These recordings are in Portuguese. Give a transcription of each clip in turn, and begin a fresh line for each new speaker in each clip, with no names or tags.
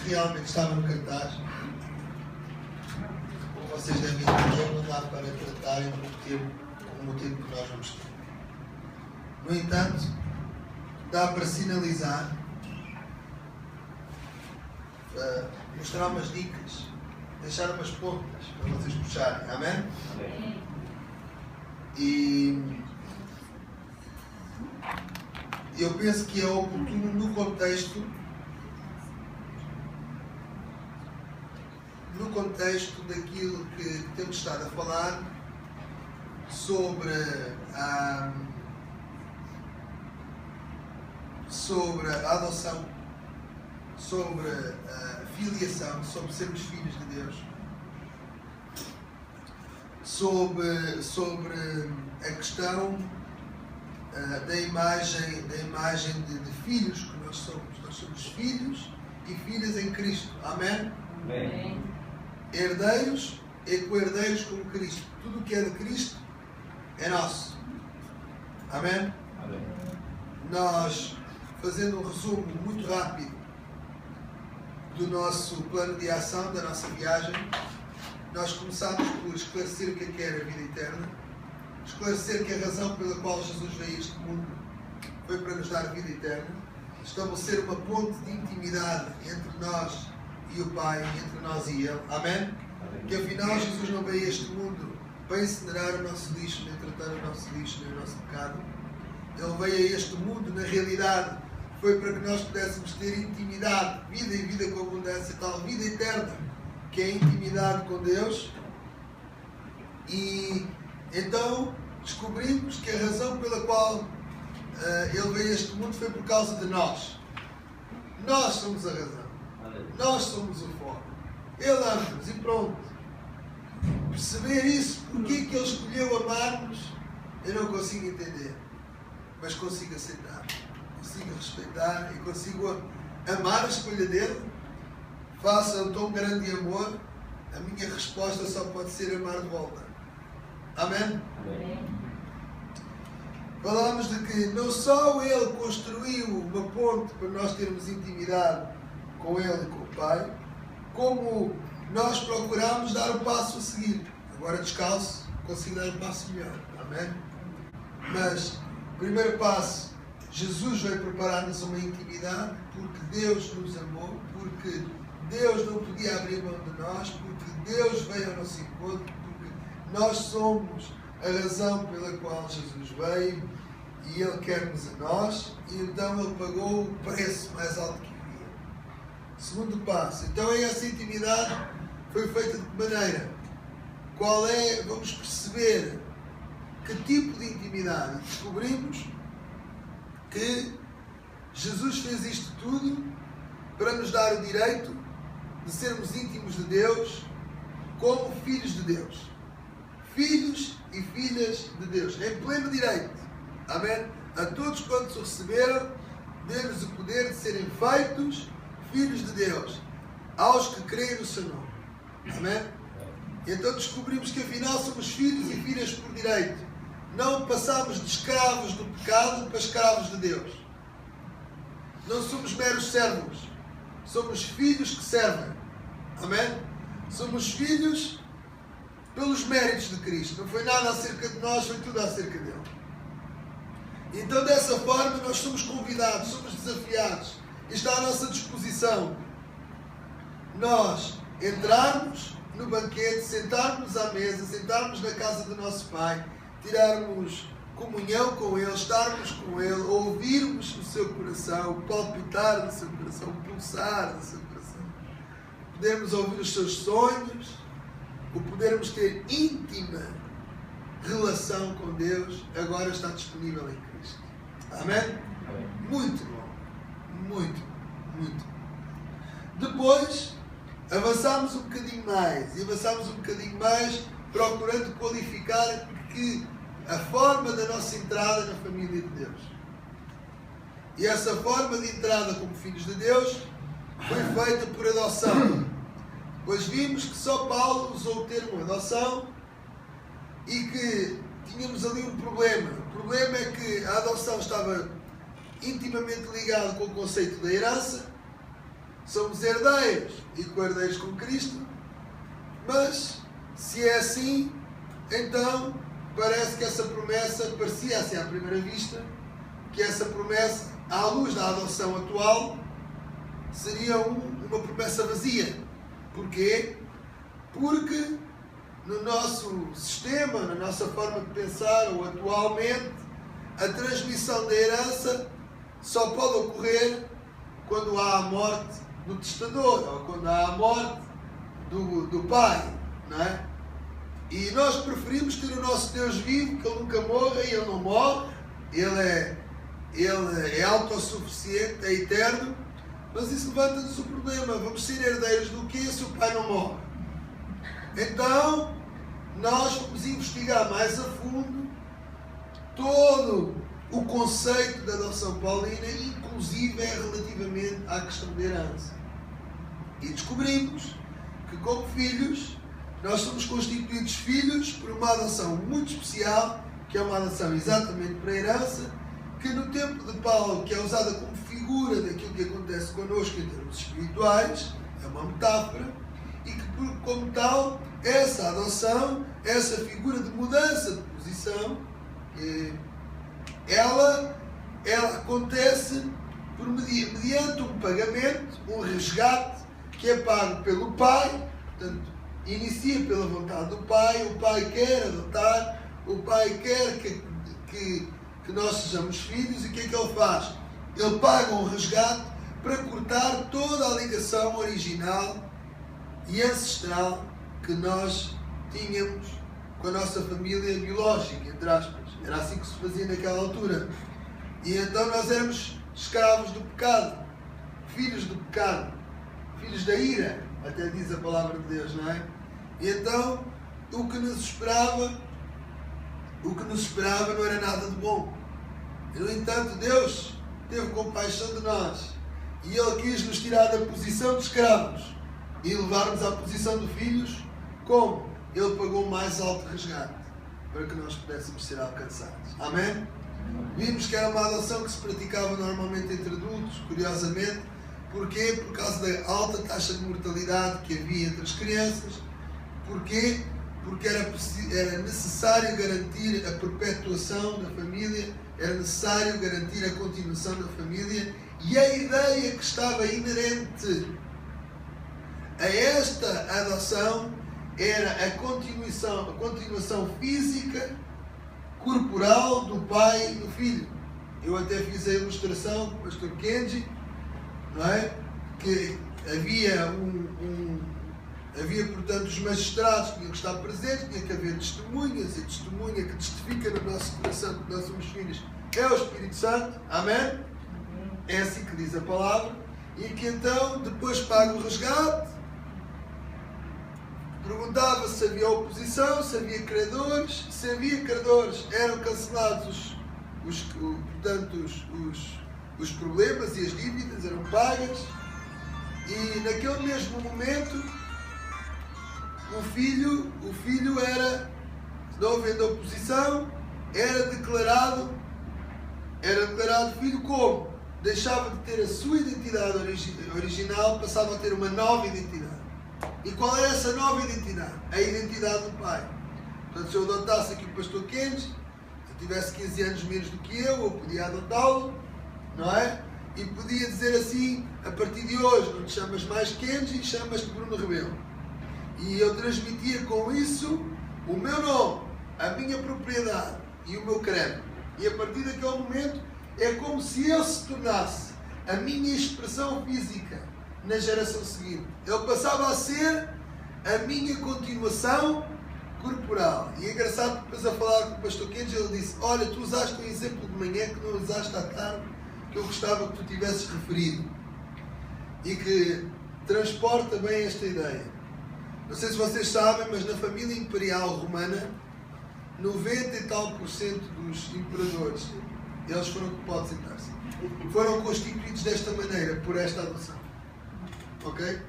realmente estava no cartaz. Como vocês devem entender, não dá para tratar em pouco tempo como o tempo que nós vamos ter. No entanto, dá para sinalizar, mostrar umas dicas, deixar umas pontas para vocês puxarem. Amém?
Amém.
E eu penso que é oportuno no contexto daquilo que temos estado a falar sobre a adoção, sobre a filiação, sobre sermos filhos de Deus, sobre a questão da imagem de filhos que nós somos. Nós somos filhos e filhas em Cristo. Amém?
Amém.
Herdeiros e co-herdeiros com Cristo. Tudo o que é de Cristo é nosso. Amém?
Amém.
Nós, fazendo um resumo muito rápido do nosso plano de ação, da nossa viagem, nós começámos por esclarecer o que era a vida eterna, esclarecer que a razão pela qual Jesus veio a este mundo foi para nos dar a vida eterna, estabelecer uma ponte de intimidade entre nós e o Pai, entre nós e Ele. Amém? Que afinal Jesus não veio a este mundo para incinerar o nosso lixo, nem tratar o nosso lixo, nem o nosso pecado. Ele veio a este mundo, na realidade, foi para que nós pudéssemos ter intimidade, vida e vida com abundância, tal vida eterna, que é a intimidade com Deus. E então descobrimos que a razão pela qual Ele veio a este mundo foi por causa de nós. Nós somos a razão. Nós somos o foco. Ele ama-nos e pronto. Perceber isso, porque é que Ele escolheu amar-nos, eu não consigo entender. Mas consigo aceitar. Consigo respeitar e consigo amar a escolha dele. Faça um tão grande amor, a minha resposta só pode ser amar de volta. Amém?
Amém.
Falámos de que não só Ele construiu uma ponte para nós termos intimidade com Ele e com o Pai, como nós procuramos dar o passo a seguir. Agora descalço, consigo dar um passo melhor. Amém? Mas, o primeiro passo, Jesus veio preparar-nos uma intimidade porque Deus nos amou, porque Deus não podia abrir mão de nós, porque Deus veio ao nosso encontro, porque nós somos a razão pela qual Jesus veio e Ele quer-nos a nós, e então Ele pagou o preço mais alto que havia. Segundo passo, então essa intimidade foi feita de que maneira? Qual é, vamos perceber que tipo de intimidade? Descobrimos que Jesus fez isto tudo para nos dar o direito de sermos íntimos de Deus como filhos de Deus. Filhos e filhas de Deus, em pleno direito. Amém? A todos quantos o receberam, deu-lhes o poder de serem feitos filhos de Deus, aos que creem no seu nome. Amém? E então descobrimos que afinal somos filhos e filhas por direito. Não passamos de escravos do pecado para escravos de Deus. Não somos meros servos. Somos filhos que servem. Amém? Somos filhos pelos méritos de Cristo. Não foi nada acerca de nós, foi tudo acerca dele. Então dessa forma nós somos convidados, somos desafiados. Está à nossa disposição nós entrarmos no banquete, sentarmos à mesa, sentarmos na casa do nosso Pai, tirarmos comunhão com Ele, estarmos com Ele, ouvirmos o seu coração, o palpitar do seu coração, o pulsar do seu coração. Podermos ouvir os seus sonhos, o podermos ter íntima relação com Deus, agora está disponível em Cristo. Amém?
Amém.
Muito bom. Muito, muito. Depois, avançámos um bocadinho mais, e avançámos um bocadinho mais procurando qualificar que a forma da nossa entrada na família de Deus. E essa forma de entrada como filhos de Deus foi feita por adoção. Pois vimos que só Paulo usou o termo adoção e que tínhamos ali um problema. O problema é que a adoção estava intimamente ligada com o conceito da herança, somos herdeiros e co-herdeiros com Cristo, mas se é assim, então parece que essa promessa, parecia assim à primeira vista, que essa promessa, à luz da adoção atual, seria uma promessa vazia. Porquê? Porque no nosso sistema, na nossa forma de pensar, ou atualmente, a transmissão da herança só pode ocorrer quando há a morte do testador, ou quando há a morte do pai, não é? E nós preferimos ter o nosso Deus vivo, que Ele nunca morre, e Ele não morre, Ele é autossuficiente, é eterno, mas isso levanta-nos o problema: vamos ser herdeiros do quê se o pai não morre? Então, nós vamos investigar mais a fundo todo o conceito da adoção paulina, inclusive relativamente à questão da herança. E descobrimos que, como filhos, nós somos constituídos filhos por uma adoção muito especial, que é uma adoção exatamente para a herança, que no tempo de Paulo, que é usada como figura daquilo que acontece connosco em termos espirituais, é uma metáfora, e que, como tal, essa adoção, essa figura de mudança de posição, ela acontece mediante um pagamento, um resgate, que é pago pelo pai. Portanto, inicia pela vontade do pai, o pai quer adotar, o pai quer que nós sejamos filhos, e o que é que ele faz? Ele paga um resgate para cortar toda a ligação original e ancestral que nós tínhamos com a nossa família biológica, entre aspas. Era assim que se fazia naquela altura. E então nós éramos escravos do pecado, filhos do pecado, filhos da ira, até diz a palavra de Deus, não é? E então o que nos esperava não era nada de bom. E, no entanto, Deus teve compaixão de nós, e Ele quis nos tirar da posição de escravos e levar-nos à posição de filhos. Como? Ele pagou o mais alto resgate para que nós pudéssemos ser alcançados. Amém? Vimos que era uma adoção que se praticava normalmente entre adultos, curiosamente. Porquê? Por causa da alta taxa de mortalidade que havia entre as crianças. Porquê? Porque era necessário garantir a perpetuação da família, era necessário garantir a continuação da família, e a ideia que estava inerente a esta adoção era a continuação física, corporal do pai e do filho. Eu até fiz a ilustração com o pastor Kenji, não é? Que havia portanto, os magistrados tinham que estar presentes, tinha que haver testemunhas, e a testemunha que testifica no nosso coração que nós somos filhos é o Espírito Santo. Amém? É assim que diz a palavra. E que então depois paga o resgate. Perguntava se havia oposição, se havia credores. Se havia credores, eram cancelados os problemas, e as dívidas eram pagas. E naquele mesmo momento o filho era, não havendo oposição, era declarado filho. Como? Deixava de ter a sua identidade original, passava a ter uma nova identidade. E qual era essa nova identidade? A identidade do pai. Portanto, se eu adotasse aqui o pastor Kenji, se eu tivesse 15 anos menos do que eu podia adotá-lo, não é? E podia dizer assim: a partir de hoje não te chamas mais Kenji, chamas-te Bruno Rebelo. E eu transmitia com isso o meu nome, a minha propriedade e o meu crédito. E a partir daquele momento é como se ele se tornasse a minha expressão física na geração seguinte. Ele passava a ser a minha continuação corporal. E é engraçado, depois a falar com o pastor Kenji, ele disse: olha, tu usaste um exemplo de manhã que não usaste à tarde, que eu gostava que tu tivesses referido, e que transporta bem esta ideia. Não sei se vocês sabem, mas na família imperial romana, 90 e tal % dos imperadores, eles foram constituídos desta maneira, por esta adoção. Ok?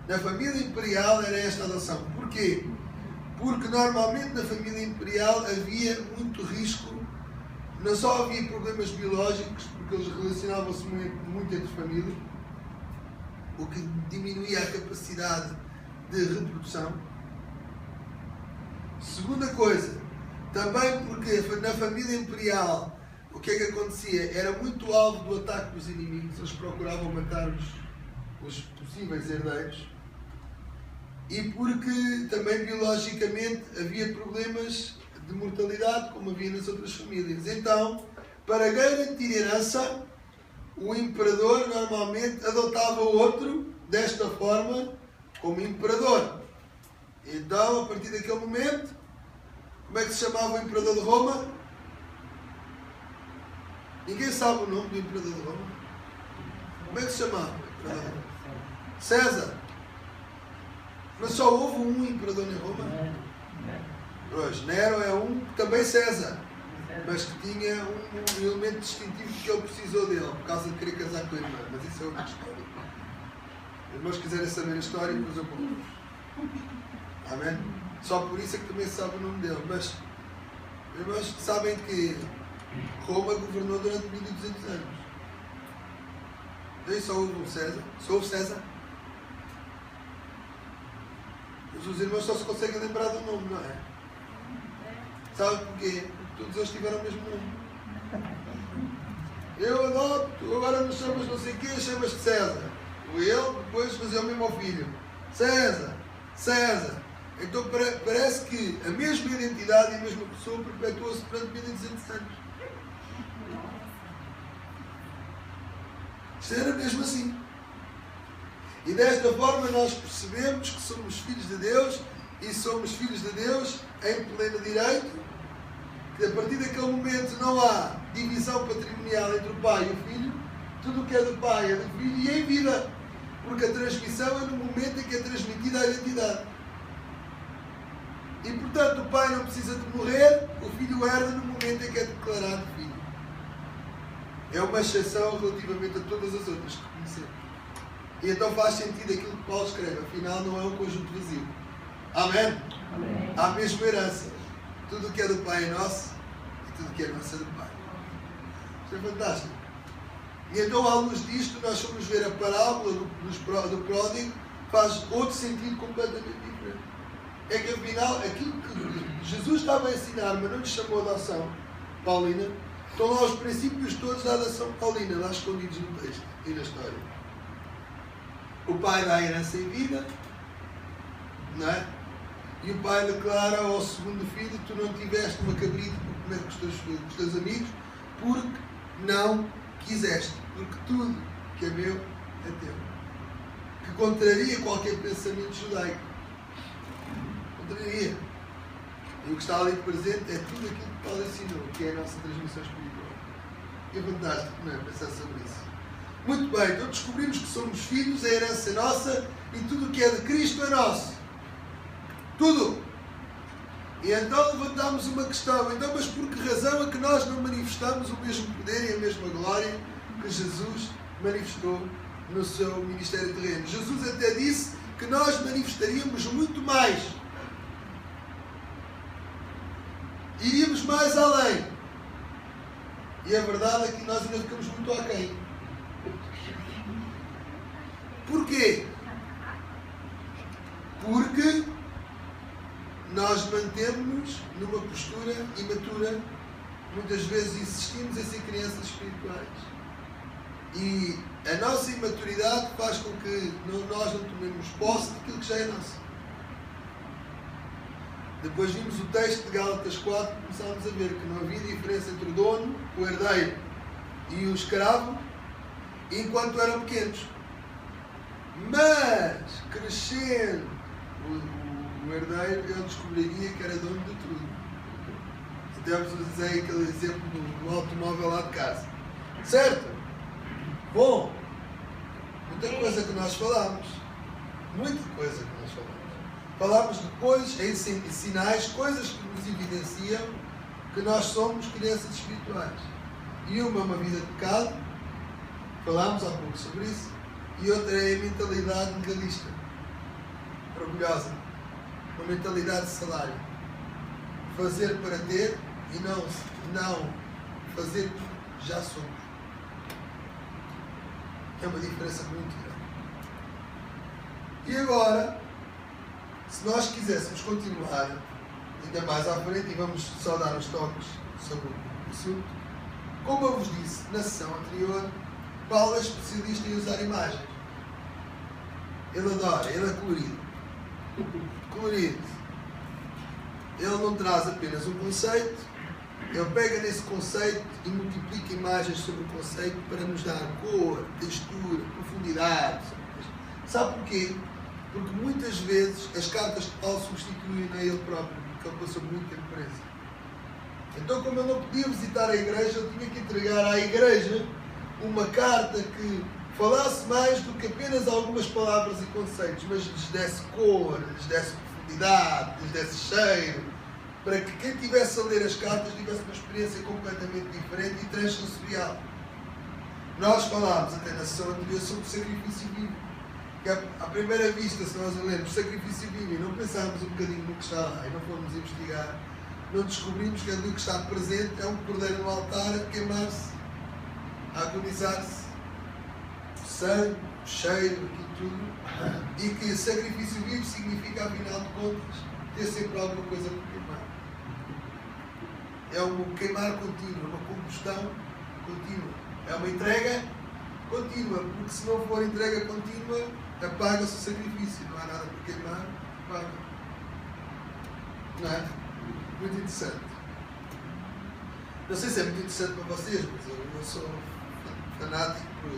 Na família imperial era esta adoção. Porquê? Porque normalmente na família imperial havia muito risco. Não só havia problemas biológicos, porque eles relacionavam-se muito entre famílias, o que diminuía a capacidade de reprodução. Segunda coisa, também porque na família imperial o que é que acontecia? Era muito alvo do ataque dos inimigos, eles procuravam matar os possíveis herdeiros, e porque também biologicamente havia problemas de mortalidade, como havia nas outras famílias. Então, para garantir herança, o imperador normalmente adotava outro desta forma como imperador. Então, a partir daquele momento, como é que se chamava o imperador de Roma? Ninguém sabe o nome do imperador de Roma. Como é que se chamava? César. Mas só houve um imperador em Roma? Pois, Nero é um, também César, mas que tinha um elemento distintivo que ele precisou dele, por causa de querer casar com a irmã. Mas isso é outra história. Os irmãos quiserem saber a história, depois eu conto. Amém? Só por isso é que também se sabe o nome dele. Mas os irmãos sabem que Roma governou durante 1200 anos. Daí só houve um César. Só houve César. Mas os irmãos só se conseguem lembrar do nome, não é? Sabe porquê? Porque todos eles tiveram o mesmo nome. Eu adoto, agora não chamas não sei o quê, chamas-te César. Ele depois fazia o mesmo ao filho. César, César. Então parece que a mesma identidade e a mesma pessoa perpetua-se durante 1200 anos. Isto era mesmo assim. E desta forma nós percebemos que somos filhos de Deus, e somos filhos de Deus em pleno direito, que a partir daquele momento não há divisão patrimonial entre o pai e o filho, tudo o que é do pai é do filho e é em vida, porque a transmissão é no momento em que é transmitida a identidade. E portanto o pai não precisa de morrer, o filho herda no momento em que é declarado filho. É uma exceção relativamente a todas as outras que conhecemos. E então faz sentido aquilo que Paulo escreve, afinal não é um conjunto vazio. Amém?
Amém.
Há a mesma herança. Tudo o que é do Pai é nosso e tudo o que é nosso é do Pai. Isto é fantástico. E então, à luz disto, nós vamos ver a parábola do pródigo, faz outro sentido completamente diferente. É que afinal, aquilo que Jesus estava a ensinar, mas não lhe chamou a adoção paulina, estão lá os princípios todos da adoção paulina, lá escondidos no texto e na história. O pai dá a herança em vida, não é? E o pai declara ao segundo filho: tu não tiveste uma cabrita para comer com os teus amigos, porque não quiseste, porque tudo que é meu é teu. Que contraria qualquer pensamento judaico. Contraria. E o que está ali presente é tudo aquilo que Paulo ensinou, que é a nossa transmissão espiritual. E é fantástico, não é? Pensar sobre isso. Muito bem, então descobrimos que somos filhos, a herança é nossa e tudo o que é de Cristo é nosso. Tudo. E então levantamos uma questão. Então, mas por que razão é que nós não manifestamos o mesmo poder e a mesma glória que Jesus manifestou no seu ministério terreno? Jesus até disse que nós manifestaríamos muito mais. Iríamos mais além. E a verdade é que nós ainda ficamos muito aquém. Porquê? Porque nós mantemos-nos numa postura imatura, muitas vezes insistimos em ser crianças espirituais. E a nossa imaturidade faz com que nós não tomemos posse daquilo que já é nosso. Depois vimos o texto de Gálatas 4 e começámos a ver que não havia diferença entre o dono, o herdeiro e o escravo, enquanto eram pequenos. Mas, crescendo o herdeiro, ele descobriria que era dono de tudo. Temos a dizer aquele exemplo do automóvel lá de casa. Certo? Bom, muita coisa que nós falamos. Muita coisa que nós falamos. Falámos depois em sinais, coisas que nos evidenciam que nós somos crianças espirituais. E uma é uma vida de pecado, falámos há pouco sobre isso, e outra é a mentalidade legalista, orgulhosa, uma mentalidade de salário. Fazer para ter e não fazer porque já somos. É uma diferença muito grande. E agora, se nós quiséssemos continuar ainda mais à frente, e vamos só dar uns toques sobre o assunto, como eu vos disse na sessão anterior, Paulo é especialista em usar imagens. Ele adora, ele é colorido. Colorido. Ele não traz apenas um conceito, ele pega nesse conceito e multiplica imagens sobre o conceito para nos dar cor, textura, profundidade. Sabe porquê? Porque muitas vezes as cartas de Paulo substituem a ele próprio, porque ele passou muito tempo preso. Então, como ele não podia visitar a igreja, ele tinha que entregar à igreja uma carta que falasse mais do que apenas algumas palavras e conceitos, mas lhes desse cor, lhes desse profundidade, lhes desse cheiro, para que quem estivesse a ler as cartas tivesse uma experiência completamente diferente e transsensorial. Nós falámos até na sessão anterior sobre o sacrifício vivo, que à primeira vista, se nós lermos sacrifício vivo e não pensarmos um bocadinho no que está lá e não formos investigar, não descobrimos que aquilo que está presente é um cordeiro no altar a queimar-se, a agonizar-se, o sangue, o cheiro, aquilo tudo, e que sacrifício vivo significa, afinal de contas, ter sempre alguma coisa por queimar. É um queimar contínuo, uma combustão contínua. É uma entrega contínua, porque se não for entrega contínua, apaga-se o sacrifício. Não há nada por queimar, apaga. Não é? Muito interessante. Não sei se é muito interessante para vocês, mas eu sou fanático por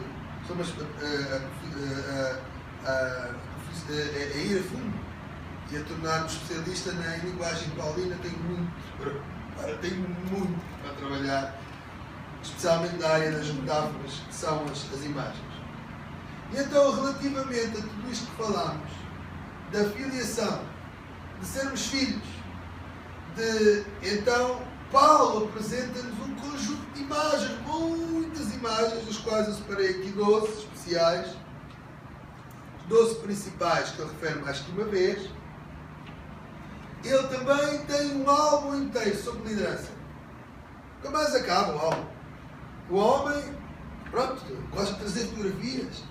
a ir a fundo e a tornar-me especialista na linguagem paulina. Tenho muito para trabalhar, especialmente na área das metáforas, que são as imagens. E então, relativamente a tudo isto que falámos, da filiação, de sermos filhos, então Paulo apresenta-nos um conjunto de imagens, muitas imagens, das quais eu separei aqui 12 especiais, 12 principais que ele refere mais que uma vez. Ele também tem um álbum inteiro sobre liderança. Nunca mais acaba o álbum. O homem, pronto, gosta de trazer fotografias.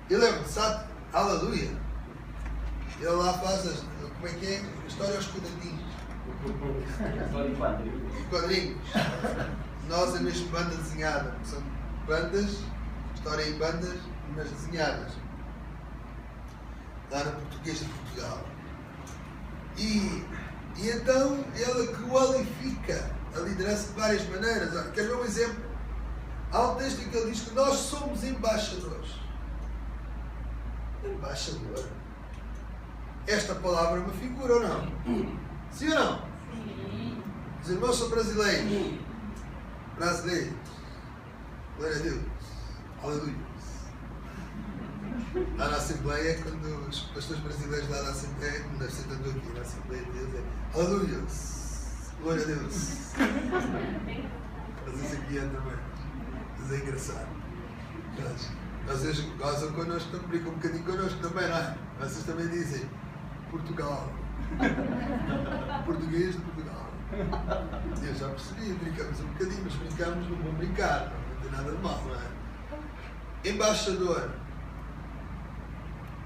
Ele é versátil, aleluia. Ele lá faz como é que é? A história aos quadradinhos. E quadrinhos. Nós é mesmo banda desenhada. São bandas, história em bandas, mas desenhadas. Lá no português de Portugal. E então ele qualifica a liderança de várias maneiras. Quer ver um exemplo? Há um texto em que ele diz que nós somos embaixadores. Embaixador? Esta palavra é uma figura ou não? Sim ou não?
Sim.
Os irmãos são brasileiros. Brasileiros. Glória a Deus. Aleluia. Lá na Assembleia, quando os pastores brasileiros lá na Assembleia, como deve ser tanto aqui na Assembleia de Deus, é aleluia. Glória a Deus. Mas isso aqui é também. Mas é engraçado. Às vezes gozam connosco, também brincam um bocadinho connosco também, não é? Vocês também dizem Portugal. Português de Portugal. Eu já percebi, brincamos um bocadinho, mas brincamos, não vão brincar, não tem nada de mal, não é? Embaixador.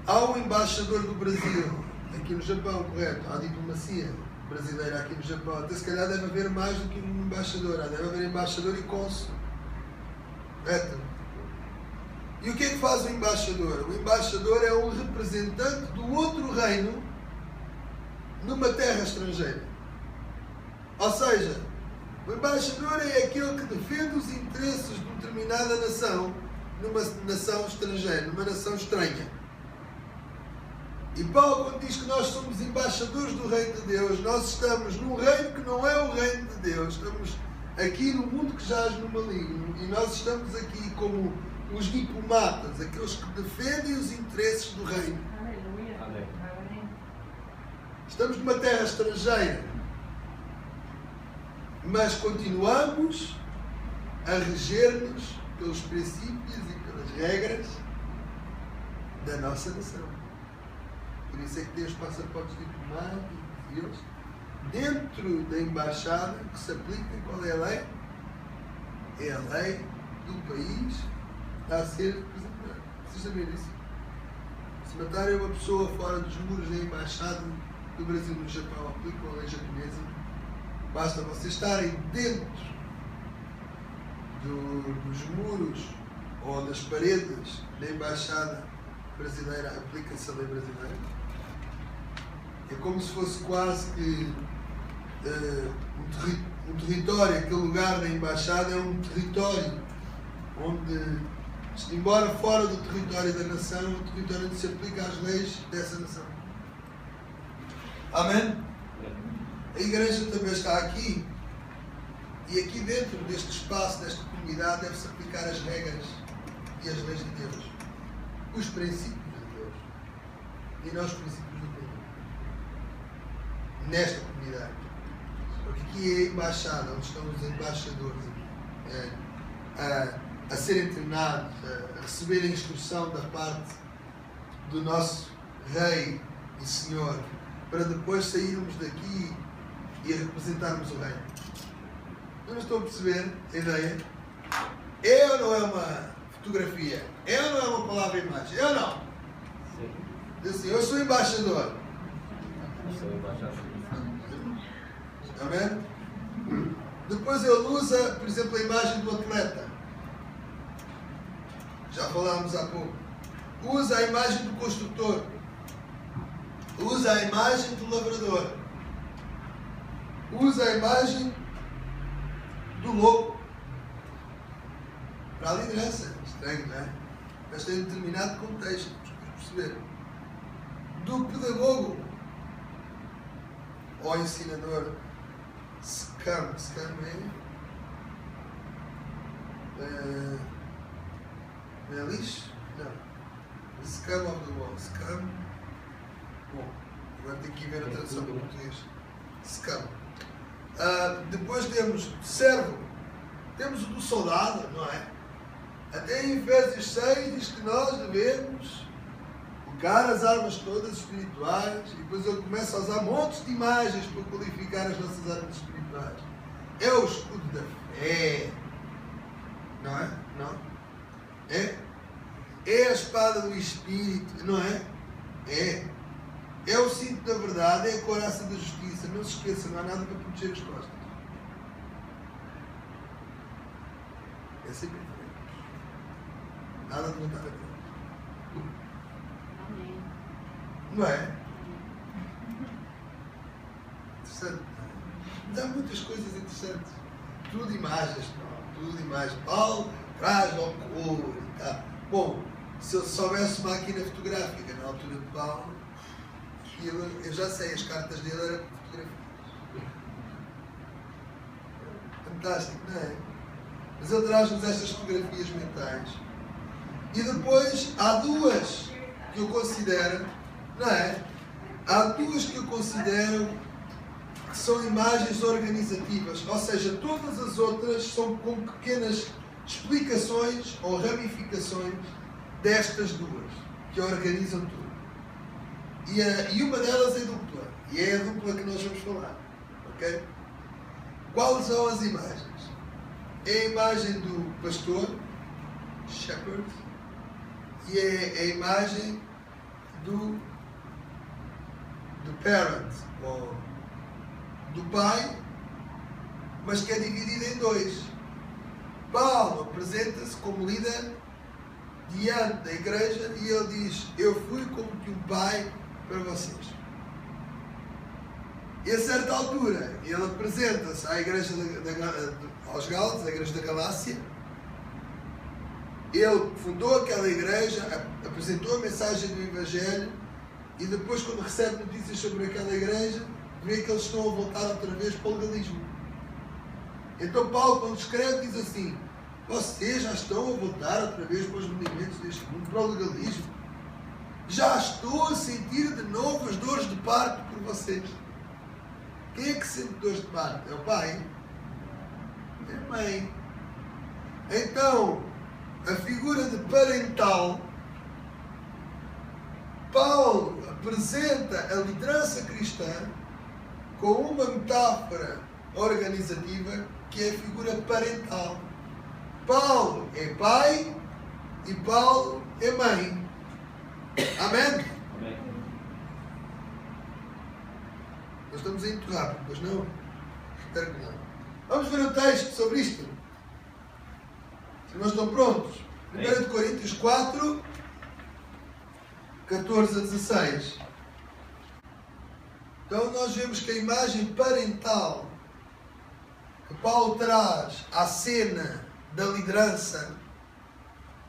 Há um embaixador do Brasil aqui no Japão, correto? Há a diplomacia brasileira aqui no Japão. Até se calhar deve haver mais do que um embaixador. Deve haver embaixador e cônsul. Correto? E o que é que faz o embaixador? O embaixador é um representante do outro reino numa terra estrangeira. Ou seja, o embaixador é aquele que defende os interesses de uma determinada nação numa nação estrangeira, numa nação estranha. E Paulo, quando diz que nós somos embaixadores do reino de Deus, nós estamos num reino que não é o reino de Deus. Estamos aqui no mundo que jaz no maligno. E nós estamos aqui como os diplomatas, aqueles que defendem os interesses do reino.
Aleluia. Amém.
Estamos numa terra estrangeira. Mas continuamos a reger-nos pelos princípios e pelas regras da nossa nação. Por isso é que tem os passaportes diplomáticos e eles, dentro da embaixada, que se aplica, qual é a lei? É a lei do país a ser representado. Vocês sabem disso? Se matarem uma pessoa fora dos muros da embaixada do Brasil no Japão, aplicam a lei japonesa, basta vocês estarem dentro dos muros ou das paredes da embaixada brasileira, aplica-se a lei brasileira. É como se fosse quase que um território, aquele lugar da embaixada é um território onde, embora fora do território da nação, é um território onde se aplica as leis dessa nação. Amém? A igreja também está aqui, e aqui dentro deste espaço, desta comunidade, deve-se aplicar as regras e as leis de Deus, os princípios de Deus, e não os princípios do mundo, nesta comunidade. Porque aqui é a embaixada, onde estão os embaixadores a serem treinados, a receberem instrução da parte do nosso Rei e Senhor, para depois sairmos daqui e representarmos o Reino. Não estou a perceber a ideia? É ou não é uma fotografia? É ou não é uma palavra imagem? É ou não? Sim. Diz assim, eu sou embaixador. Amém? Depois ele usa, por exemplo, a imagem do atleta. Já falámos há pouco. Usa a imagem do construtor. Usa a imagem do lavrador. Usa a imagem do louco. Para a liderança. Estranho, não é? Mas tem um determinado contexto. Perceber? Do pedagogo. Ou ensinador. Scam é lixo? Não. Scam of the wall. Scam. Bom, agora tenho que ir ver a tradução para português. Scam. Depois temos servo. Temos o do soldado, não é? Até em Efésios 6 diz que nós devemos colocar as armas todas espirituais, e depois ele começa a usar montes de imagens para qualificar as nossas armas espirituais. É o escudo da fé. Não é? Não? É a espada do Espírito, não é? É o cinto da verdade, é a couraça da justiça. Não se esqueça, não há nada para proteger as costas. É sempre diferente. Nada de voltar atrás. Não é? Interessante. Mas há muitas coisas interessantes. Tudo imagens, tudo imagens. Paulo traz ao cor e tal. Bom, se eu soubesse máquina fotográfica na altura de Paulo, eu já sei, as cartas dele eram fotografias. Fantástico, não é? Mas ele traz-nos estas fotografias mentais. E depois há duas que eu considero, não é? Há duas que eu considero que são imagens organizativas, ou seja, todas as outras são com pequenas explicações ou ramificações destas duas, que organizam tudo. E uma delas é dupla, e é a dupla que nós vamos falar, ok? Quais são as imagens? É a imagem do pastor, shepherd, e é a imagem do parent, ou do pai, mas que é dividida em dois. Paulo apresenta-se como líder diante da igreja e ele diz: eu fui como que um pai para vocês. E a certa altura ele apresenta-se à igreja aos Gálatas, à igreja da Galácia. Ele fundou aquela igreja, apresentou a mensagem do Evangelho, e depois, quando recebe notícias sobre aquela igreja, vê que eles estão a voltar outra vez para o legalismo. Então Paulo, quando escreve, diz assim: vocês já estão a voltar outra vez para os movimentos deste mundo, para o legalismo. Já estou a sentir de novo as dores de parto por vocês. Quem é que sente dores de parto? É o pai? É a mãe. Então, a figura de parental, Paulo apresenta a liderança cristã com uma metáfora organizativa que é a figura parental. Paulo é pai e Paulo é mãe. Amém?
Amém.
Nós estamos a interromper, pois não? Espero que não. Vamos ver o texto sobre isto. Se nós estão prontos. 1 Coríntios 4, 14 a 16. Então nós vemos que a imagem parental que Paulo traz à cena da liderança,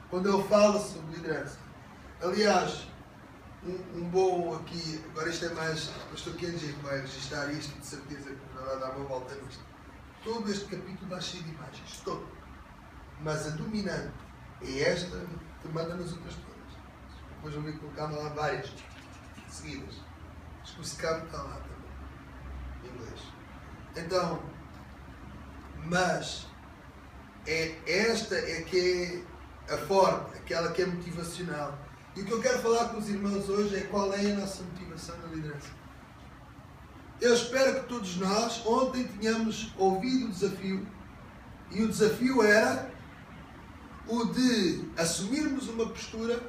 quando ele fala sobre liderança. Aliás, um bom aqui, agora isto é mais, o pastor Kenji que vai registrar isto, de certeza que não vai dar uma volta nisto. Todo este capítulo está cheio de imagens, todo. Mas a dominante é esta que manda nas outras todas. Depois vou ver colocar lá várias seguidas. Acho que o Scam está lá também, em inglês. Então, mas esta é que é a forte, aquela que é motivacional. E o que eu quero falar com os irmãos hoje é qual é a nossa motivação na liderança. Eu espero que todos nós ontem tenhamos ouvido o desafio, e o desafio era o de assumirmos uma postura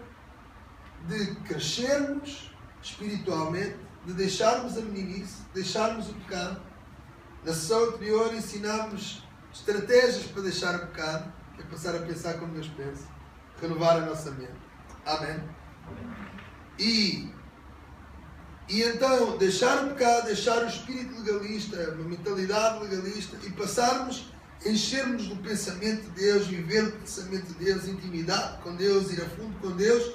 de crescermos espiritualmente, de deixarmos a meninice, deixarmos o pecado. Na sessão anterior ensinámos estratégias para deixar o pecado, que é passar a pensar como Deus pensa, renovar a nossa mente. Amém? E então deixar o pecado, deixar o espírito legalista, uma mentalidade legalista, e passarmos a enchermos do pensamento de Deus, viver o pensamento de Deus, intimidade com Deus, ir a fundo com Deus,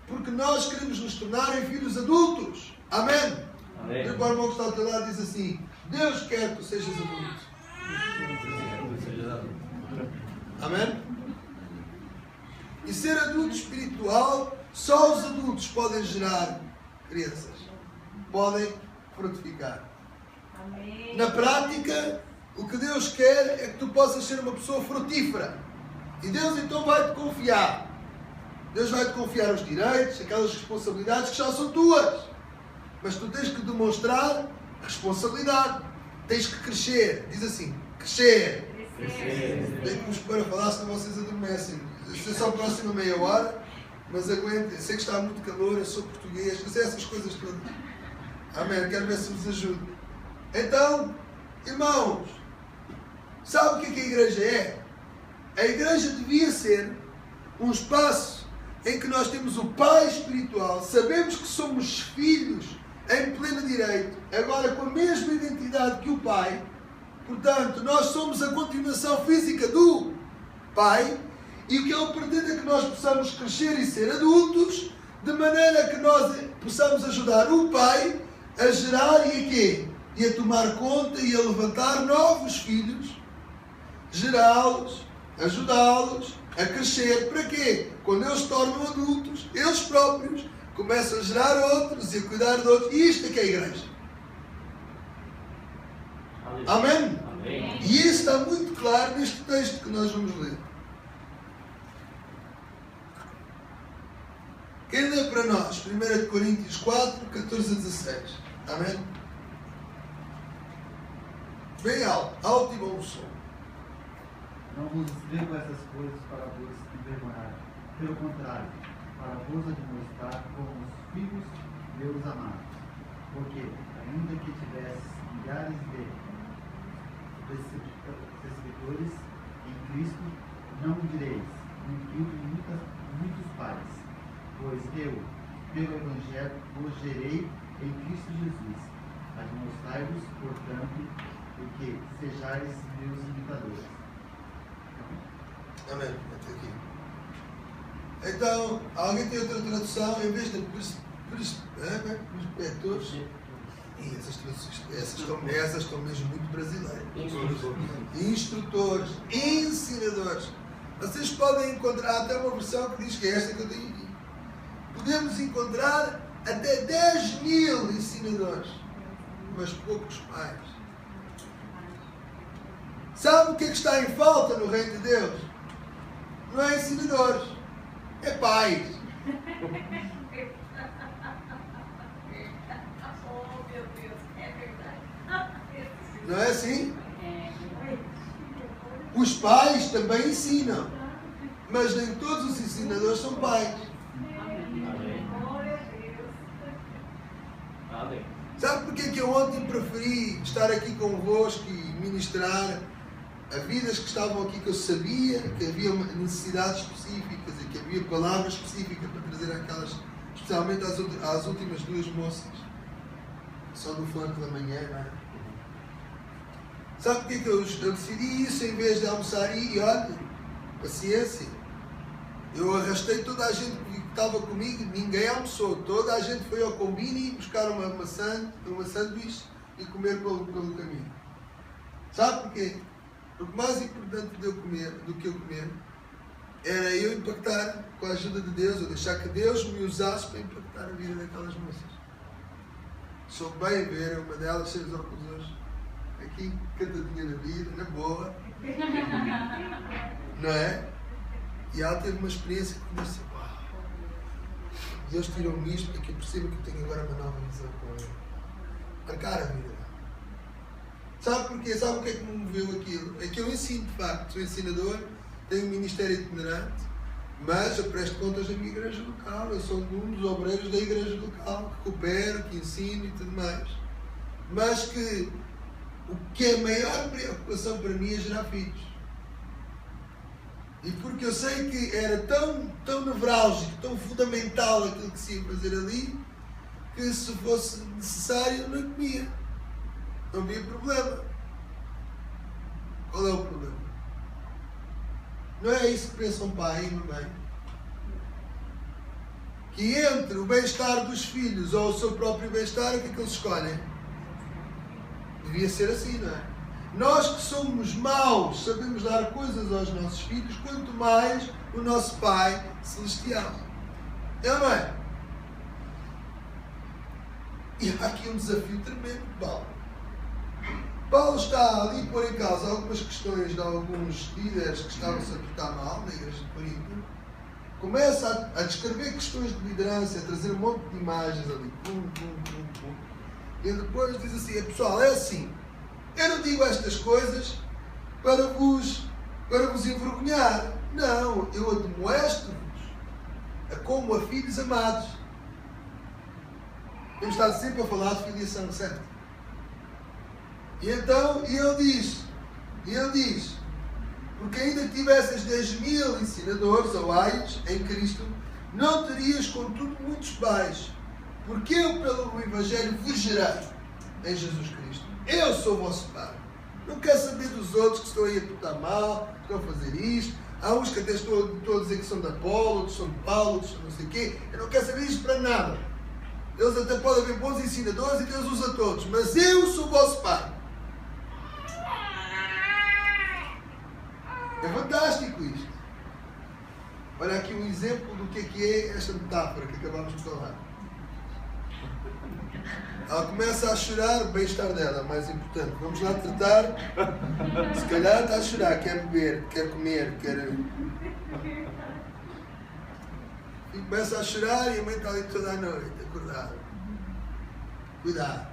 porque nós queremos nos tornar em filhos adultos. Amém? Amém. O irmão que está ao teu lado diz assim: Deus quer que tu sejas adulto. Amém? E ser adulto espiritual, só os adultos podem gerar crianças. Podem frutificar.
Amém.
Na prática, o que Deus quer é que tu possas ser uma pessoa frutífera. E Deus então vai-te confiar. Deus vai-te confiar os direitos, aquelas responsabilidades que já são tuas. Mas tu tens que demonstrar responsabilidade. Tens que crescer. Diz assim: crescer. Tenho que vos pôr a falar, senão vocês adormecem. Isto é só a próxima meia hora, mas aguentem. Sei que está muito calor, eu sou português, mas essas coisas todas. Amém. Quero ver se vos ajudo. Então, irmãos, sabe o que a igreja é? A igreja devia ser um espaço em que nós temos o Pai espiritual, sabemos que somos filhos em pleno direito, agora com a mesma identidade que o Pai. Portanto, nós somos a continuação física do Pai, e o que Ele pretende é que nós possamos crescer e ser adultos, de maneira que nós possamos ajudar o Pai a gerar e a quê? E a tomar conta e a levantar novos filhos, gerá-los, ajudá-los a crescer. Para quê? Quando eles se tornam adultos, eles próprios começam a gerar outros e a cuidar de outros. E isto é que é a igreja. Amém?
Amém.
E isso está muito claro neste texto que nós vamos ler. Quem lê para nós? 1 Coríntios 4, 14 a 16. Amém? Bem alto, alto e bom som.
Não vos escrevo essas coisas para vos envergonhar. Pelo contrário, para vos admoestar como os filhos meus amados. Porque, ainda que tivesse milhares de perseguidores em Cristo, não direis, um filho de muitos pais. Pois eu, pelo Evangelho, vos gerei em Cristo Jesus. Admoestai-vos, portanto, e que sejais meus imitadores.
Amém. Até aqui. Então, alguém tem outra tradução? Em vez de perspectores, essas estão mesmo muito brasileiras. Instrutores, ensinadores. Vocês podem encontrar até uma versão que diz que é esta que eu tenho aqui. Podemos encontrar até 10.000 ensinadores, mas poucos pais. Sabe o que é que está em falta no reino de Deus? Não é ensinadores, é pais.
Oh, meu Deus, é verdade.
Não é assim? Os pais também ensinam, mas nem todos os ensinadores são pais.
Amém.
Sabe porque é que eu ontem preferi estar aqui convosco e ministrar a vidas que estavam aqui, que eu sabia que havia necessidades específicas e que havia palavras específicas para trazer aquelas, especialmente às últimas duas moças, só no flanco da manhã, não é? Sabe porque é que eu decidi isso em vez de almoçar aí? E olha, paciência, eu arrastei toda a gente que estava comigo, ninguém almoçou, toda a gente foi ao Combini buscar uma sanduíche e comer pelo caminho. Sabe porquê? Porque mais importante do que eu comer era eu impactar com a ajuda de Deus, ou deixar que Deus me usasse para impactar a vida daquelas moças. Sou bem ver uma delas, sem os óculos hoje, aqui, cantadinha na vida, na boa, não é? E ela teve uma experiência que me disse: uau, Deus tirou-me isto para que eu perceba que eu tenho agora uma nova visão com Ele. Marcar a vida dela. Sabe porquê? Sabe o que é que me moveu aquilo? É que eu ensino, de facto, sou ensinador, tenho um ministério itinerante, mas eu presto contas da minha igreja local. Eu sou um dos obreiros da igreja local, que coopero, que ensino e tudo mais. Mas que o que é a maior preocupação para mim é gerar filhos. E porque eu sei que era tão nevrálgico, tão fundamental aquilo que se ia fazer ali, que se fosse necessário eu não comia. Não havia problema. Qual é o problema? Não é isso que pensa um pai e uma mãe? Que entre o bem-estar dos filhos ou o seu próprio bem-estar, o que é que eles escolhem? Devia ser assim, não é? Nós que somos maus, sabemos dar coisas aos nossos filhos, quanto mais o nosso Pai Celestial. É ou não é? E há aqui um desafio tremendo de Paulo. Paulo está ali a pôr em causa algumas questões de alguns líderes que estavam-se a portar mal na igreja de Corinto. Começa a descrever questões de liderança, a trazer um monte de imagens ali. E depois diz assim: pessoal, é assim, eu não digo estas coisas para vos envergonhar. Não, eu admoesto-vos como a filhos amados. Temos estado sempre a falar de filiação, certo? E então, ele diz, porque ainda que tivesses 10.000 ensinadores ou aios em Cristo, não terias contudo muitos pais, porque eu pelo Evangelho vos gerei em Jesus Cristo. Eu sou o vosso pai. Não quero saber dos outros que estão aí a portar mal, que estão a fazer isto. Há uns que até estou a dizer que são de Apolo, outros são de Paulo, outros são não sei o quê. Eu não quero saber isto para nada. Eles até podem haver bons ensinadores e Deus usa todos, mas eu sou o vosso pai. É fantástico isto. Olha aqui um exemplo do que é esta metáfora que acabamos de falar. Ela começa a chorar, o bem-estar dela, mais importante. Vamos lá tratar. Se calhar está a chorar, quer beber, quer comer, quer... E começa a chorar e a mãe está ali toda a noite, acordada. Cuidado.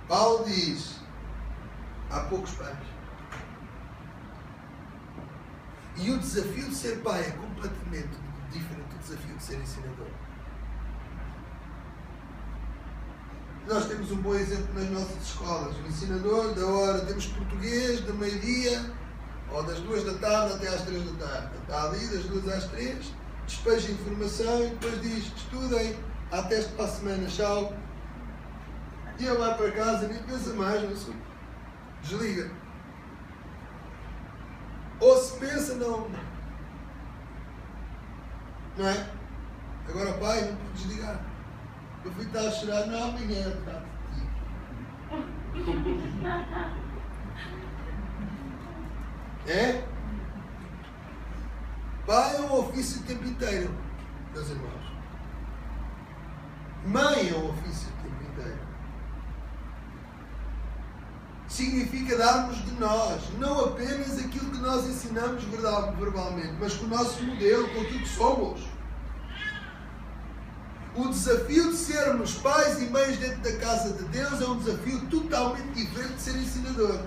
Paulo diz: há poucos pais. E o desafio de ser pai é completamente diferente do desafio de ser ensinador. Nós temos um bom exemplo nas nossas escolas. O ensinador, da hora, temos português, do meio-dia, ou das 2 da tarde até às 3 da tarde. Está ali, das 2 às 3, despeja informação e depois diz: estudem, há teste para a semana, tchau. E ele vai para casa e nem pensa mais no assunto. Desliga. Ou se pensa, não. Não é? Agora, pai, não pode desligar. Eu fui estar a chorar, não, amanhã. Tá? É? Pai é um ofício o tempo inteiro, meus irmãos. Mãe é um ofício o tempo inteiro. Significa darmos de nós, não apenas aquilo que nós ensinamos verbalmente, mas com o nosso modelo, com aquilo que somos. O desafio de sermos pais e mães dentro da casa de Deus é um desafio totalmente diferente de ser ensinador.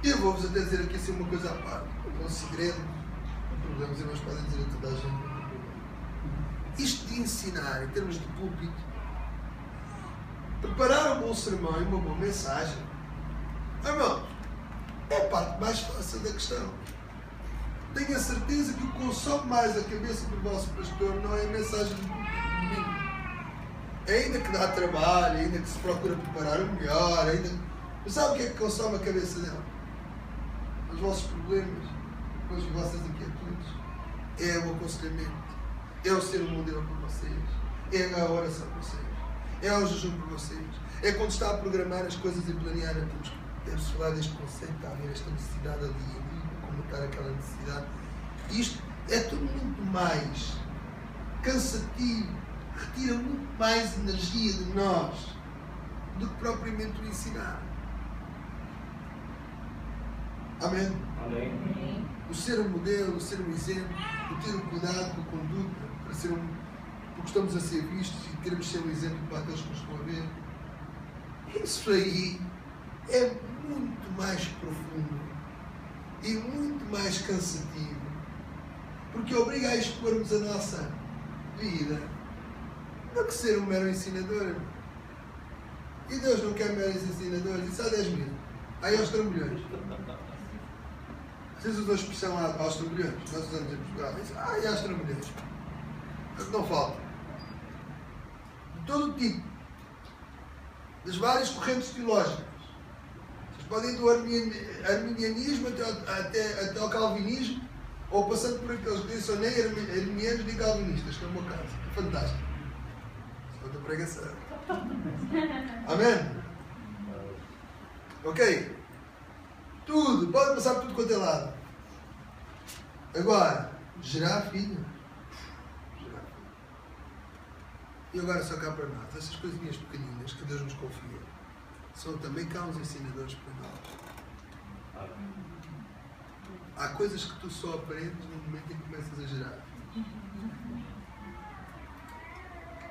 E eu vou-vos até dizer aqui assim uma coisa à parte, um segredo, não tem problema, os irmãos podem dizer a toda a gente, não tem problema. de ensinar, em termos de púlpito, preparar um bom sermão e uma boa mensagem, irmão, é a parte mais fácil da questão. Tenho a certeza que o que consome mais a cabeça do vosso pastor não é a mensagem do domingo. Ainda que dá trabalho, ainda que se procura preparar o melhor, mas sabe o que é que consome a cabeça dela? Os vossos problemas, as vossas inquietudes, é o aconselhamento, é o ser um modelo para vocês, é a oração para vocês, é o jejum para vocês, é quando está a programar as coisas e planear. Temos falar deste conceito, está a haver esta necessidade ali, comentar aquela necessidade. Isto é tudo muito mais cansativo, retira muito mais energia de nós do que propriamente o ensinar. Amém?
Amém.
O ser um modelo, o ser um exemplo, o ter um cuidado com a conduta, para ser porque estamos a ser vistos e queremos ser um exemplo para aqueles que nos estão a ver. Isso aí é muito mais profundo e muito mais cansativo, porque obriga a expormos a nossa vida, não que ser um mero ensinador. E Deus não quer meros ensinadores. Isso há 10 mil. Aí aos trambolhões. Vocês usam a expressão aos trambolhões. Nós usamos em Portugal. E aos trambolhões. Não falta. De todo o tipo. Das várias correntes teológicas. Vocês podem ir do arminianismo até ao calvinismo, ou passando por aqueles que são nem arminianos nem calvinistas, que é o meu caso. É fantástico. Isso é outra pregação. Amém? Ok? Tudo, pode passar por tudo quanto é lado. Agora, gerar filho. E agora só cá para nós, essas coisinhas pequeninas que Deus nos confia, são também cá uns ensinadores para nós. Há coisas que tu só aprendes no momento em que começas a gerar.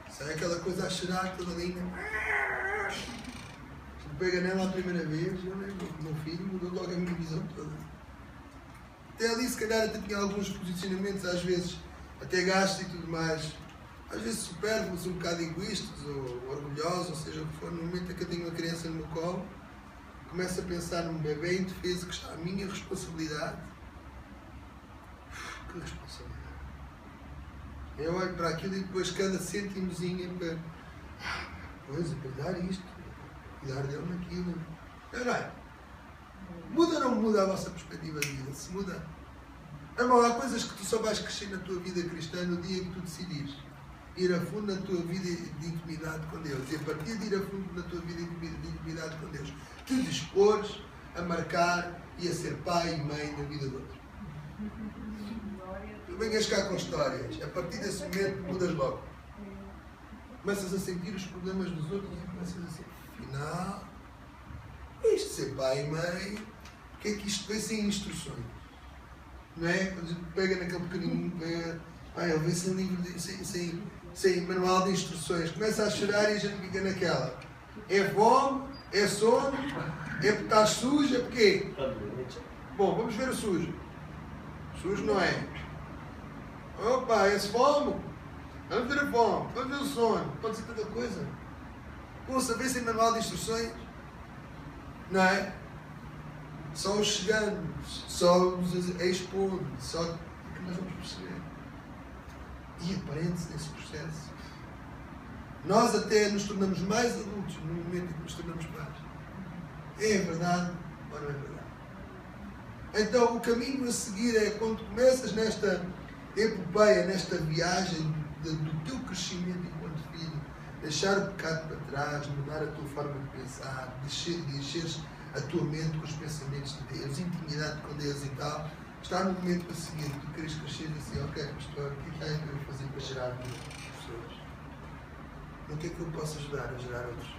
Sai aquela coisa a cheirar toda linda. Se pega nela a primeira vez, eu lembro que o meu filho mudou logo a minha visão toda. Até ali, se calhar, até tinha alguns posicionamentos, às vezes até gastos e tudo mais, às vezes supérfluos, um bocado egoístas ou orgulhosos, ou seja o que for. No momento em que eu tenho uma criança no meu colo, começo a pensar num bebê indefeso que está à minha responsabilidade. Que responsabilidade! Eu olho para aquilo e depois cada cêntimozinho para. Pois, é para dar isto, cuidar dele naquilo. Não. Muda ou não muda a vossa perspectiva de vida? Se muda. Irmão, há coisas que tu só vais crescer na tua vida cristã no dia que tu decidires ir a fundo na tua vida de intimidade com Deus. E a partir de ir a fundo na tua vida de intimidade com Deus, te dispores a marcar e a ser pai e mãe na vida do outro. Tu venhas cá com histórias. A partir desse momento mudas logo. Começas a sentir os problemas dos outros e começas a dizer, afinal, isto de ser pai e mãe, o que é que isto vem sem instruções? Não é? Quando a gente pega naquele pequenininho, ele vem sem livro, sem manual de instruções, começa a chorar e a gente fica naquela. É fome, é sono, é porque estás sujo, é porque. Bom, vamos ver o sujo. Sujo não é. Opa, é fome. Vamos ver a fome, vamos ver o sono. Pode ser tanta coisa. Ouça, vem sem manual de instruções. Não é? Só os chegamos, só os expondo, só o que nós vamos perceber. E aprende-se nesse processo. Nós até nos tornamos mais adultos no momento em que nos tornamos pais. É verdade ou não é verdade? Então o caminho a seguir é quando começas nesta epopeia, nesta viagem do teu crescimento enquanto filho, deixar o pecado para trás, mudar a tua forma de pensar, de encheres a tua mente com os pensamentos de Deus, intimidade com Deus e tal. Está no momento a seguir, tu queres crescer e assim, ok, pastor, o que é que eu vou fazer para gerar pessoas? No que é que eu posso ajudar a gerar outros?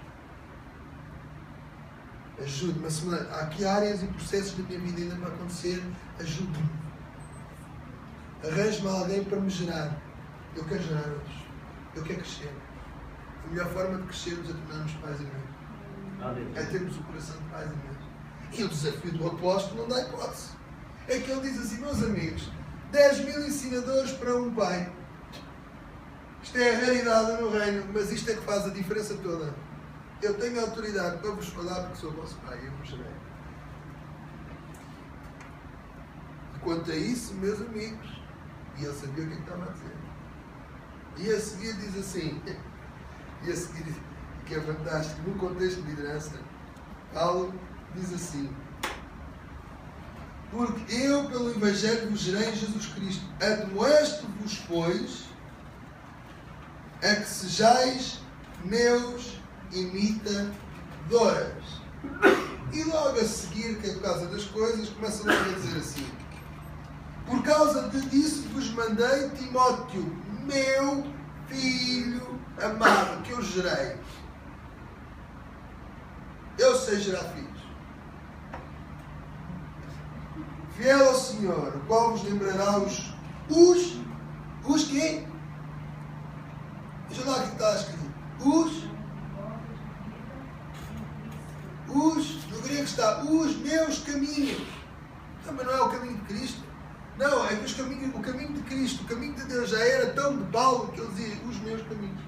Ajude-me. Há aqui áreas e processos da minha vida ainda para acontecer, ajude-me. Arranje-me alguém para me gerar. Eu quero gerar outros. Eu quero crescer. A melhor forma de crescermos é tornarmos pais e mães. É termos o coração de pais e mães. E o desafio do apóstolo não dá hipótese. É que ele diz assim, meus amigos, 10.000 ensinadores para um pai. Isto é a realidade no reino, mas isto é que faz a diferença toda. Eu tenho autoridade para vos falar porque sou vosso pai, eu vos gerei. Quanto a isso, meus amigos, e ele sabia o que estava a dizer. E a seguir diz assim, e a seguir, que é fantástico, no contexto de liderança, Paulo diz assim: porque eu, pelo Evangelho, vos gerei em Jesus Cristo, admoesto-vos, pois, a que sejais meus imitadores. E logo a seguir, que é por causa das coisas, começa logo a dizer assim: por causa disso vos mandei Timóteo, meu filho amado, que eu gerei. Eu sei gerar filhos. Fiel ao Senhor, o qual vos lembrará os quê? Deixa lá o que está escrito. No grego está os meus caminhos. Também não é o caminho de Cristo. Não, é que o caminho de Cristo, o caminho de Deus já era tão de Paulo que ele dizia os meus caminhos.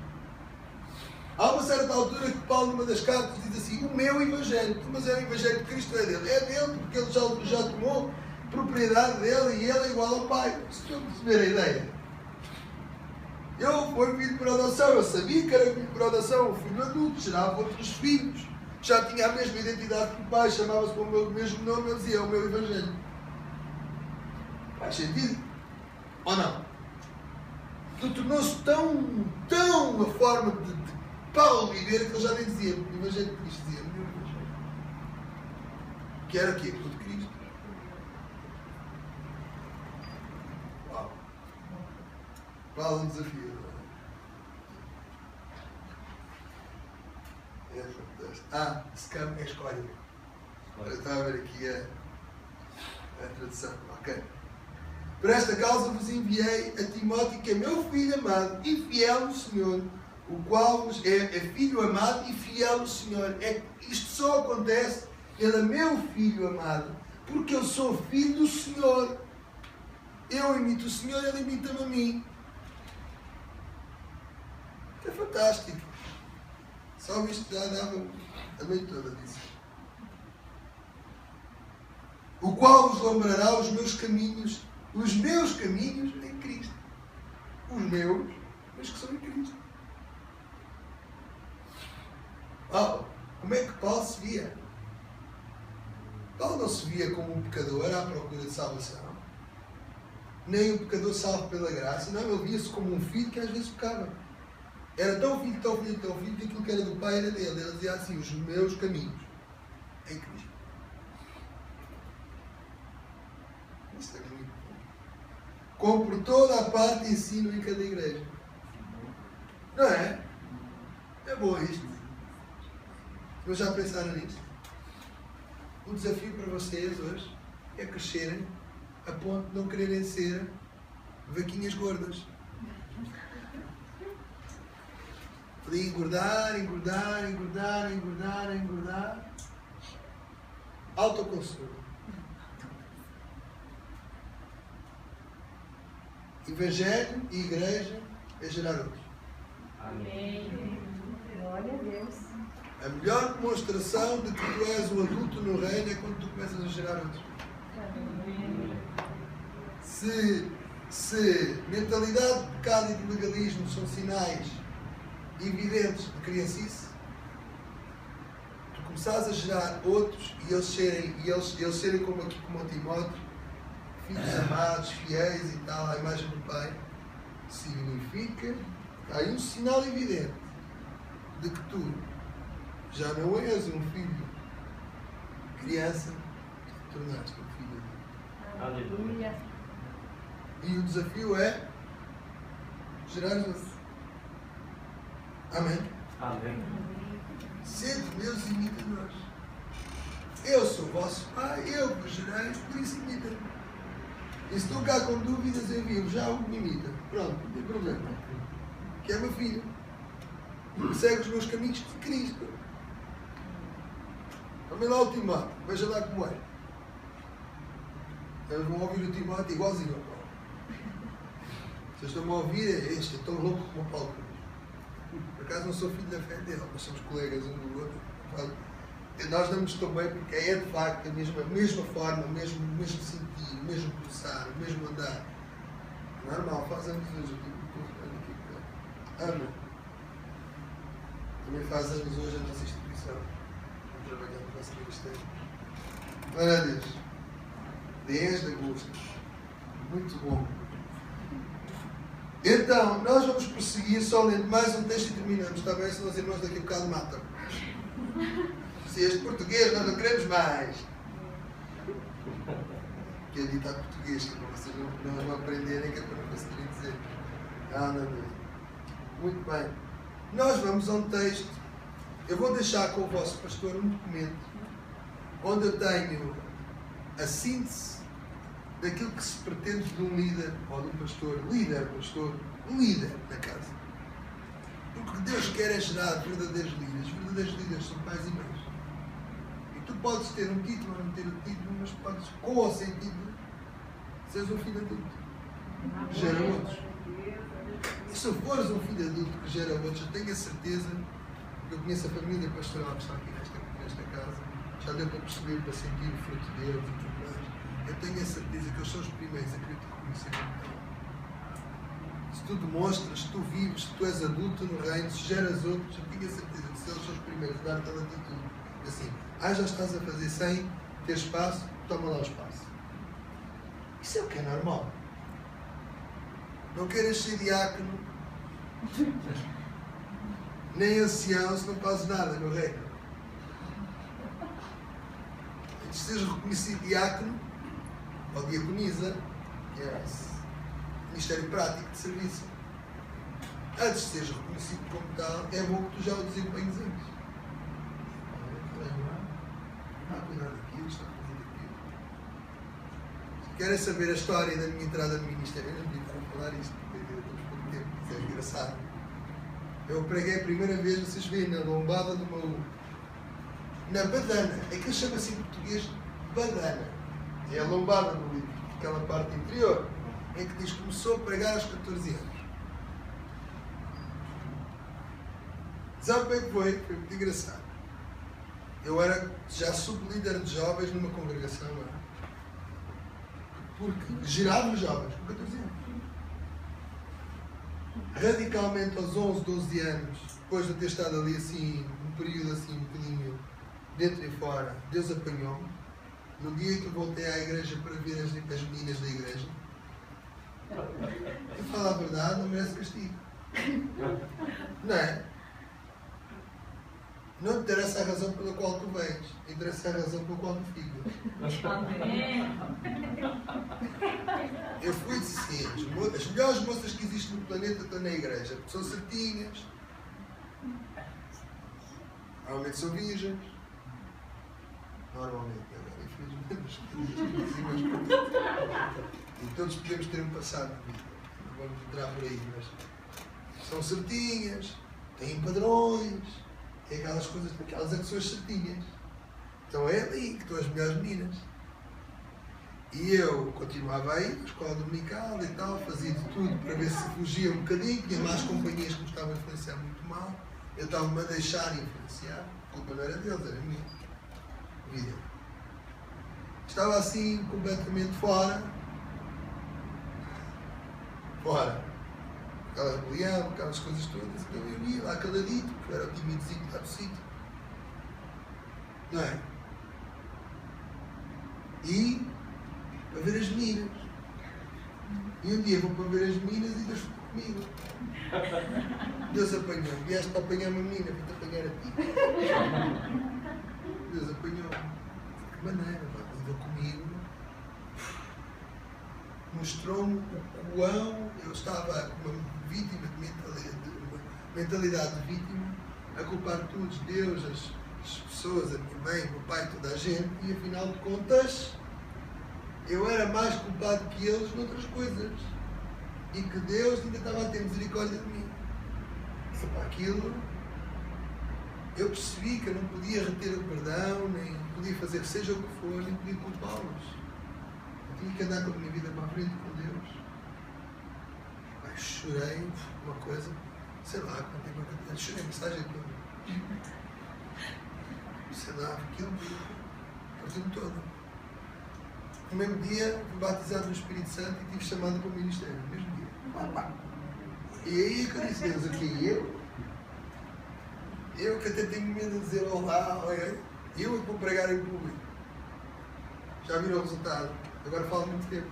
Há uma certa altura que Paulo, numa das cartas, diz assim: o meu Evangelho. Mas é o Evangelho de Cristo, é dele. É dele porque ele já tomou propriedade dele e ele é igual ao Pai. Se estão a perceber a ideia? Eu fui filho por adoção, eu sabia que era filho por adoção, um filho adulto, gerava outros filhos, já tinha a mesma identidade que o pai, chamava-se com o meu mesmo nome, eu dizia: é o meu Evangelho. Faz sentido? Ou não? Tu tornou-se tão a forma de Paulo viver que ele já nem dizia o Evangelho de Cristo, dizia o meu Evangelho. Que era o quê? O de Cristo. Uau! Paulo um desafio. É fantástico. Scam é escolha. Eu estava a ver aqui a tradução. Ok. Por esta causa vos enviei a Timóteo, que é meu filho amado e fiel no Senhor, o qual é filho amado e fiel no Senhor. Isto só acontece, ele é meu filho amado, porque eu sou filho do Senhor. Eu imito o Senhor, ele imita-me a mim. É fantástico. Só isto já dava a noite toda disso. O qual vos lembrará os meus caminhos em Cristo. Os meus, mas que são em Cristo. Como é que Paulo se via? Paulo não se via como um pecador à procura de salvação. Nem um pecador salvo pela graça. Não, ele via-se como um filho que às vezes pecava. Era tão filho, que aquilo que era do pai era dele. Ele dizia assim: os meus caminhos em Cristo. Isso é muito bom. Como por toda a parte ensino em cada igreja. Não é? É bom isto. Mas já pensaram nisto? O desafio para vocês hoje é crescerem a ponto de não quererem ser vaquinhas gordas. De engordar. Autoconsumo. Evangelho e igreja é gerar outros.
Amém. Glória a Deus.
A melhor demonstração de que tu és um adulto no reino é quando tu começas a gerar outros. Se mentalidade de pecado e de legalismo são sinais evidentes de criancice, tu começares a gerar outros e eles serem como aqui, como o Timóteo, filhos amados, fiéis e tal, à imagem do Pai, significa que há aí um sinal evidente de que tu já não és um filho criança, te tornaste um filho.
Aleluia.
E o desafio é gerar outros. Amém?
Amém.
Sede meus imitadores. Eu sou vosso pai, eu vos gerei, por isso imitem. E se estou cá com dúvidas, eu envio já o que me imita. Pronto, não tem problema. Que é meu filho. Segue os meus caminhos de Cristo. Também lá o Timóteo, veja lá como é. Eles vão ouvir o Timóteo igualzinho ao Paulo. Vocês estão-me a ouvir? É este, é tão louco como o Paulo Cruz. Por acaso não sou filho da fé dele, mas somos colegas um do outro. Nós damos tão bem porque é de facto a mesma forma, o mesmo sentir, o mesmo pulsar, o mesmo andar. Normal, faz anos hoje. Ana também faz anos hoje a nossa instituição. Vamos trabalhar no nosso ministério. Glória a Deus. 10 de agosto. Muito bom. Então, nós vamos prosseguir só lendo mais um texto e terminamos. Está bem? Senão os irmãos daqui a bocado matam. Se este português nós não queremos mais. Que é ditado português, que é para vocês não aprenderem, que é para não conseguirem dizer. Aleluia. Muito bem. Nós vamos a um texto. Eu vou deixar com o vosso pastor um documento onde eu tenho a síntese daquilo que se pretende de um líder ou de um pastor, um líder na casa. Porque o que Deus quer é gerar verdadeiros líderes. Verdadeiros líderes são pais e mães. E tu podes ter um título ou não ter um título, mas podes, com ou sem título, seres um filho adulto. Que gera outros. E se fores um filho adulto que gera outros, eu tenho a certeza, que eu conheço a família pastoral que está aqui nesta casa, já deu para perceber, para sentir o fruto deles e tudo mais. Eu tenho a certeza que eles são os primeiros a querer te reconhecer como tal. Se tu demonstras, se tu vives, se tu és adulto no reino, se geras outros, eu tenho a certeza que se eles são os primeiros a dar-te a atitude. Assim, já estás a fazer sem ter espaço, toma lá o espaço. Isso é o que é normal. Não queres ser diácono, nem ancião se não fazes nada no reino. Antes de seres reconhecido diácono, ou diaconisa, Ministério Prático de Serviço. Antes de seres reconhecido como tal, é bom que tu já o desempenhes antes. Cuidado daquilo, está a fazer aquilo. Se querem saber a história da minha entrada no Ministério, eu não devia estar a falar isto, porque temos pouco tempo, isso é engraçado. Eu preguei a primeira vez, vocês veem, na lombada do meu. Na badana, aquilo chama-se em português badana. É a lombada do livro, aquela parte interior, em que diz que começou a pregar aos 14 anos. Sabe como é que foi? Foi muito engraçado. Eu era já sublíder de jovens numa congregação lá. Porque gerava os jovens com 14 anos. Radicalmente aos 11, 12 anos, depois de eu ter estado ali assim, um período assim, um bocadinho dentro e fora, Deus apanhou-me. No dia que eu voltei à igreja para ver as meninas da igreja, eu falo a verdade, não merece castigo. Não é? Não interessa a razão pela qual tu vens, interessa a razão pela qual tu ficas. Eu fui assim, as melhores moças que existem no planeta estão na igreja, porque são certinhas, normalmente são virgens, normalmente, infelizmente, e todos podemos ter um passado de vida, não vamos entrar por aí, mas são certinhas, têm padrões. É aquelas coisas, aquelas é que são as certinhas. Então é ali que estão as melhores meninas. E eu continuava aí, na escola dominical e tal, fazia de tudo para ver se fugia um bocadinho, tinha mais companhias que me estavam a influenciar muito mal. Eu estava-me a deixar influenciar, a culpa não era deles, era minha. Vida. Estava assim, completamente fora. Fora. Aquela rebelião, aquelas coisas todas, então eu ia lá caladito, porque eu era o timidozinho lá do sítio. Não é? E para ver as meninas. E um dia vou para ver as meninas e Deus ficou comigo. Deus apanhou-me. Vieste para apanhar uma menina, para te apanhar a ti. Deus apanhou-me. De que maneira? Levou comigo. Mostrou-me o quão eu estava como uma vítima de mentalidade de vítima, a culpar todos, Deus, as pessoas, a minha mãe, o meu pai, toda a gente, e afinal de contas eu era mais culpado que eles noutras coisas e que Deus ainda estava a ter misericórdia de mim. E para aquilo eu percebi que eu não podia reter o perdão, nem podia fazer seja o que for, nem podia culpá-los. Eu tinha que andar com a minha vida para a frente com Deus. chorei uma coisa, sei lá, quando tem uma chorei mensagem toda. Sei lá, aquilo partiu-me todo. No mesmo dia, fui batizado no Espírito Santo e tive chamada para o ministério. No mesmo dia. E aí que eu disse, Deus, aqui eu que até tenho medo de dizer olá, eu que vou pregar em público. Já viram o resultado? Agora falo muito tempo.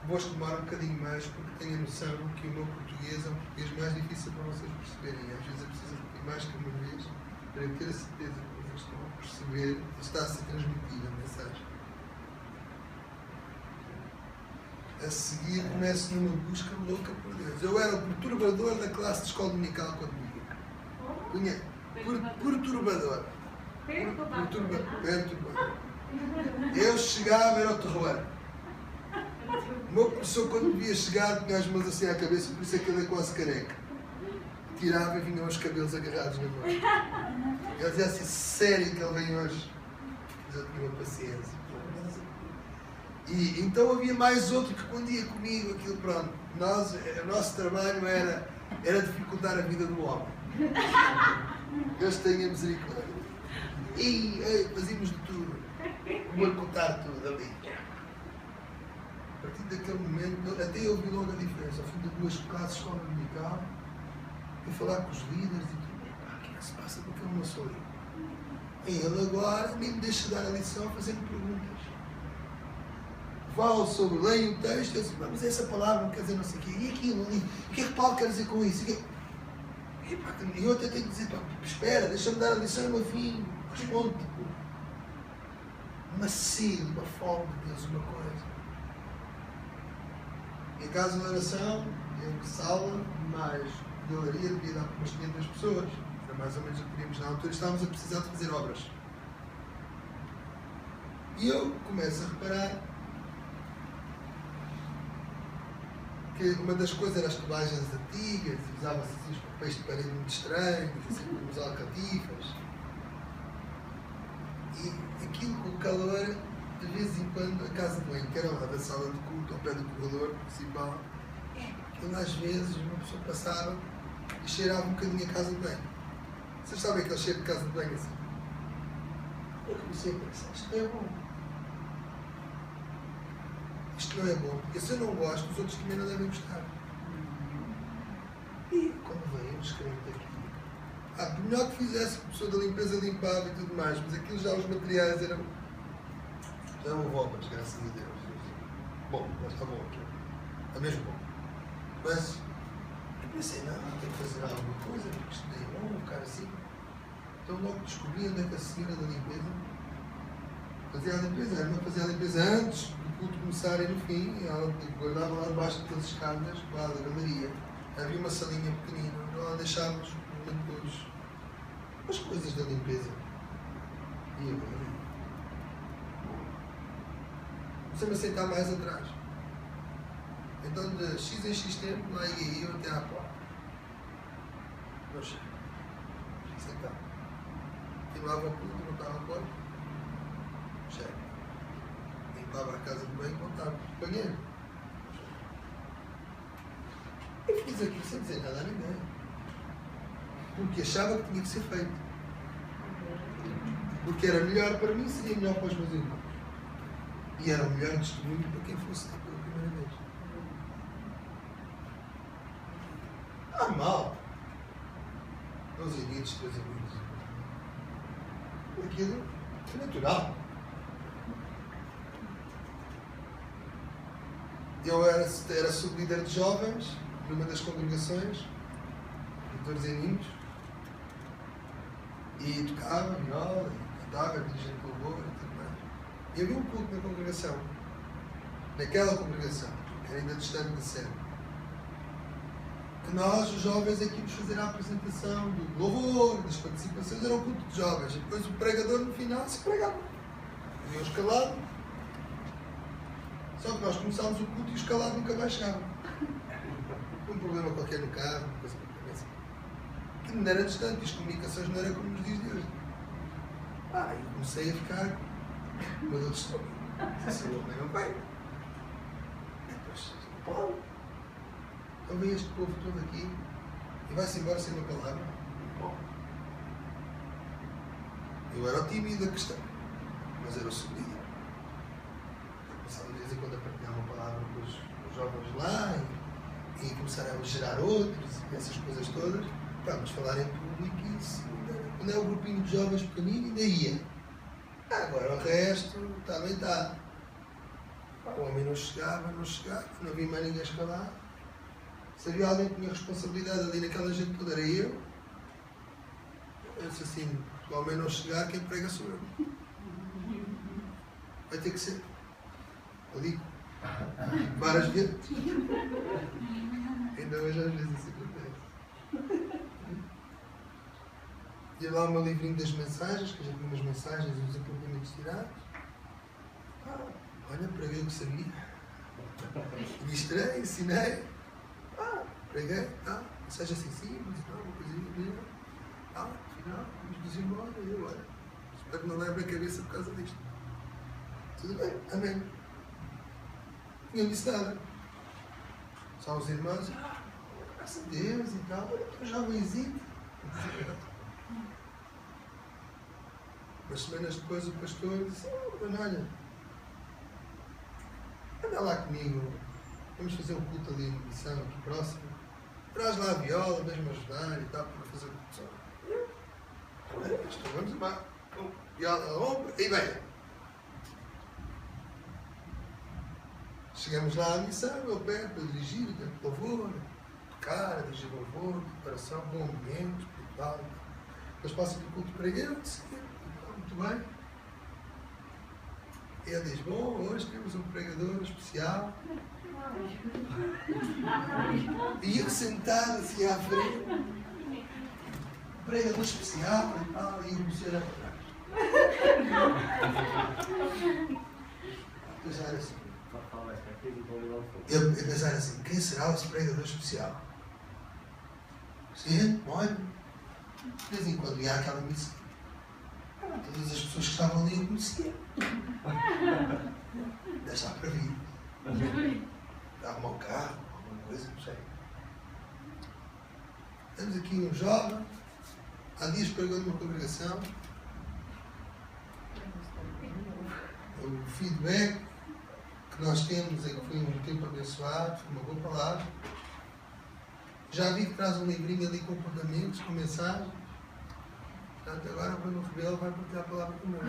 Vou estomar um bocadinho mais porque tenho a noção que o meu português é um português mais difícil para vocês perceberem. Às vezes é preciso repetir mais que uma vez para eu ter a certeza que vocês estão a perceber que está a ser transmitida a mensagem. A seguir começo numa busca louca por Deus. Eu era o perturbador da classe de escola dominical quando vivia. Perturbador. Perturbador. Eu chegava, era o terror. O meu professor, quando me via chegar, tinha as mãos assim à cabeça, por isso é que ele é quase careca. Tirava e vinham os cabelos agarrados na mão. Ele dizia assim, sério que ele vem hoje? Mas eu tinha uma paciência. E então havia mais outro que quando ia comigo, aquilo pronto. O nosso trabalho era dificultar a vida do homem. Deus tenha misericórdia. E fazíamos de tudo. Vou contar tudo ali. A partir daquele momento, até eu vi logo a diferença. Ao fim de 2 classes de escola dominical, fui falar com os líderes e tudo. O que é que se passa com aquele moço ali? E ele agora nem me deixa dar a lição fazendo perguntas. Falo sobre, leio o texto, eu disse, mas essa palavra não quer dizer não sei o quê. E aquilo ali? O que é que Paulo quer dizer com isso? E eu até tenho que dizer, espera, deixa-me dar a lição no fim. Responde. Uma sede, uma fome de Deus, uma coisa. Em casa de oração, em sala, mais galeria, devia dar para umas 500 pessoas. Era mais ou menos o que queríamos na altura. Estávamos a precisar de fazer obras. E eu começo a reparar que uma das coisas era as tubagens antigas, e usava-se assim os papéis de parede muito estranhos, assim como os alcatifas. E aquilo com o calor, de vez em quando, a casa de banho, que era lá da sala de culto, ao pé do corredor principal, aquilo às vezes uma pessoa passava e cheirava um bocadinho a casa de banho. Vocês sabem aquele cheiro de casa de banho assim? Eu comecei a pensar, isto não é bom. Isto não é bom, porque se eu não gosto, os outros também não devem gostar. E quando veio um descrente aqui, por melhor que fizesse, a pessoa da limpeza limpava e tudo mais, mas aquilo já os materiais eram. Já não roupas, graças a Deus. Bom, mas está bom aqui. Está mesmo bom. Mas eu pensei, não, tenho que fazer alguma coisa, porque isto é bom, ficar assim. Então logo descobri onde é que a senhora da limpeza fazia a limpeza. A irmã fazia a limpeza antes do culto começar e no fim, ela guardava lá debaixo daquelas escadas, lá da galeria. Havia uma salinha pequenina, onde ela deixava as coisas da limpeza. E eu comecei-me a sentar mais atrás. Então de X em X tempo, lá ia eu até à porta. Não chego. Sentava. Continuava o culto, voltava à porta. Chego. Limpava a casa de banho e voltava. Banheiro. Eu fiz aquilo sem dizer nada a ninguém. Porque achava que tinha que ser feito. Porque era melhor para mim, seria melhor para os meus irmãos. E era o melhor testemunho para quem fosse lá pela primeira vez. Normal. 12 amigos, 3 amigos. Aquilo é natural. Eu era sublíder de jovens numa das congregações, 14 aninhos, e tocava viola, e cantava, dirigia louvor e tudo mais. E havia um culto na congregação, naquela congregação, que era ainda distante da sede, que nós, os jovens, aqui íamos fazer a apresentação do louvor, das participações, era um culto de jovens, e depois o pregador no final se pregava. E eu escalado, só que nós começámos o culto e o escalado nunca mais chegava. Um problema qualquer no carro, uma coisa qualquer assim. Que não era distante, as comunicações não eram como nos diz de hoje. E comecei a ficar, mas eu estou. Esse homem não vai. vem este povo todo aqui e vai-se embora sem uma palavra. Bom, eu era o tímido da questão, mas era o subido. Começava de vez em quando a partilhar uma palavra com os jovens lá e começaram a gerar outros e essas coisas todas. Vamos falar em público e isso, quando é o grupinho de jovens pequenino, ainda ia. Agora o resto, também está. O homem não chegava, não havia mais ninguém a escalar. Se havia alguém que tinha responsabilidade ali naquela gente toda, era eu. Eu disse assim, se o homem não chegar, quem prega sou eu. Vai ter que ser. Eu digo. Várias vezes. Ainda hoje às vezes isso acontece. E lá o meu livrinho das mensagens, que já tinha umas mensagens e os apontamentos tirados. Olha, preguei o que sabia. Ministrei, ensinei. Preguei, mensagem assim simples, uma coisinha. Afinal, vamos nos embora. E eu, olha, espero que não leve a cabeça por causa disto. Tudo bem, amém. Ninguém disse nada. Só os irmãos, graças a Deus e tal, olha, tu jovenzinho. Umas semanas depois o pastor disse, olha, anda lá comigo, vamos fazer um culto ali, uma missão aqui próximo. Traz lá a viola, deixa-me ajudar e tal, para fazer o culto. Pastor, vamos lá. Viola, ombro, e venha. Chegamos lá à missão, eu perto para dirigir, o tempo de louvor, tocar, dirigir louvor, preparação, bom ambiente, espiritual. Depois passa do culto para ele, muito bem. E ele diz, bom, hoje temos um pregador especial. E eu sentado assim à frente, pregador especial e tal, e eu comecei a olhar para trás. Pensar assim. Eu pensar assim, quem será esse pregador especial? Sim, olha, de vez em quando ia àquela missa. Todas as pessoas que estavam ali eu conhecia. Deixa lá para vir. Arrumar um carro, alguma coisa, não sei. Temos aqui um jovem, há dias pregou numa congregação. O feedback que nós temos é que foi um tempo abençoado, foi uma boa palavra. Já vi que traz um livrinho ali com comportamentos, com mensagens. Portanto, agora quando o rebelde vai partilhar a palavra comigo.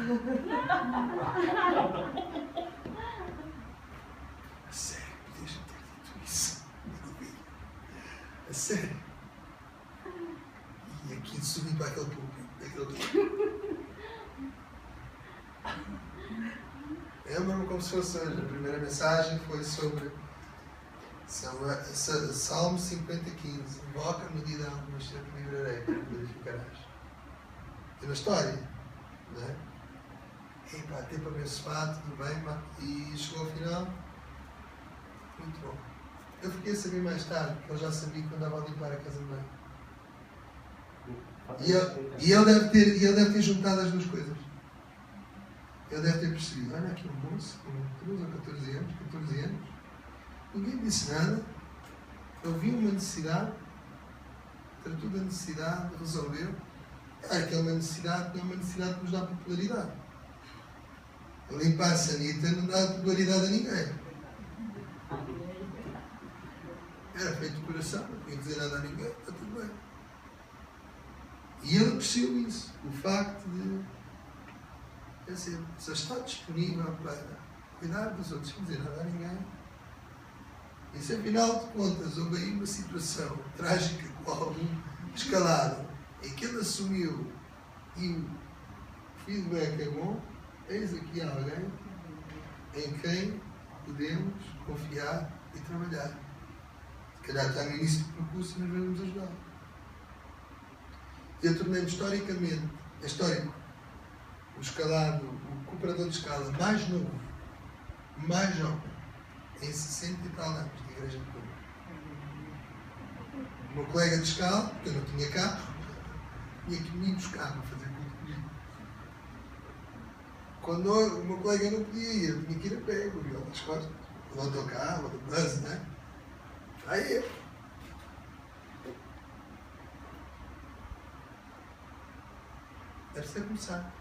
A sério, deixa eu ter dito isso. A sério. E aqui subi para aquele público, daquele dia. Lembro-me como se fosse hoje. A primeira mensagem foi sobre Salmo 50:15. Invoca no dia de angústia, te livrarei, te glorificarás. É na história, não é? E pá, tempo abençoado, tudo bem, e chegou ao final. Muito bom. Eu fiquei a saber mais tarde, que ele já sabia que andava a limpar a casa de banho. E ele deve ter juntado as duas coisas. Ele deve ter percebido, olha aqui um moço com 13 ou 14 anos, ninguém disse nada, ouviu uma necessidade, tratou da necessidade, resolveu. Aquela é uma necessidade, não é uma necessidade que nos dá popularidade. Limpar a sanita não dá popularidade a ninguém. Era feito de coração, não tinha que dizer nada a ninguém, está tudo bem. E ele percebeu isso, o facto de, quer dizer, se está disponível para cuidar dos outros sem dizer nada a ninguém, e se afinal de contas houve aí uma situação trágica com algum escalado, em que ele assumiu e o feedback é bom, eis aqui alguém em quem podemos confiar e trabalhar. Se calhar está no início do percurso e nós vamos ajudar. Eu tornei-me histórico, o escalado, o cooperador de escala mais novo, mais jovem, em 60 e tal anos de igreja de Cuba. O meu colega de escala, porque eu não tinha carro, tinha que me buscar para fazer culto comigo. Quando o meu colega não podia ir, eu tinha que ir a pé, com o violão nas costas, o autocarro, o bus, né? Aí eu, É preciso começar.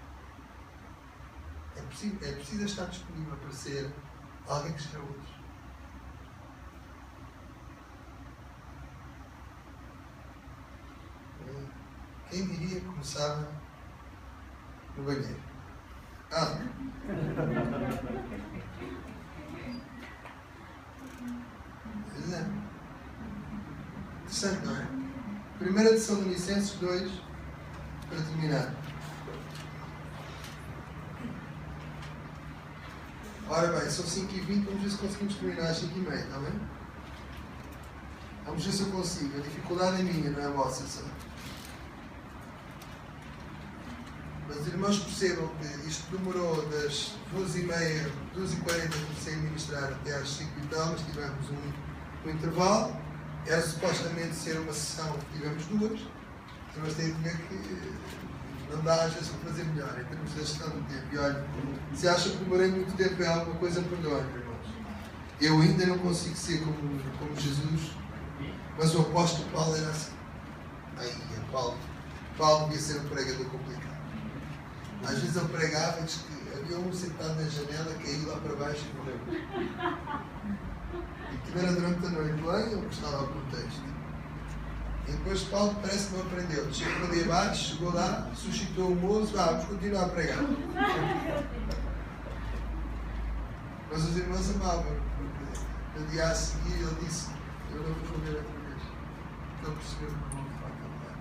É preciso estar disponível para ser alguém que será hoje. Quem diria que começava no banheiro? Pois é. Interessante, não é? 1 Tessalonicenses 2, para terminar. Ora bem, são 5h20, vamos ver se conseguimos terminar às 5h30, está bem? Vamos ver se eu consigo. A dificuldade é minha, não é a vossa, sabe? Mas irmãos, percebam que isto demorou das 2h30, 2h40 que comecei a ministrar até às 5h e tal, mas tivemos um intervalo. Era supostamente ser uma sessão, tivemos duas, mas tenho que ver que não dá às vezes para fazer melhor em termos da gestão do tempo. E olha, se acha que demorei muito tempo em alguma coisa, perdoem, irmãos. Eu ainda não consigo ser como Jesus, mas o apóstolo Paulo era assim. Paulo devia ser um pregador complicado. Às vezes ele pregava e diz que havia um sentado na janela, caiu lá para baixo e morreu. E aquilo era durante a noite, bem, eu gostava ao contexto. E depois Paulo parece que não aprendeu. Chegou ali abaixo, chegou lá, suscitou o moço, vamos continuar a pregar. Mas os irmãos amavam, porque no dia a seguir ele disse, eu não vou responder outra vez. Não perceberam que não vai cantar.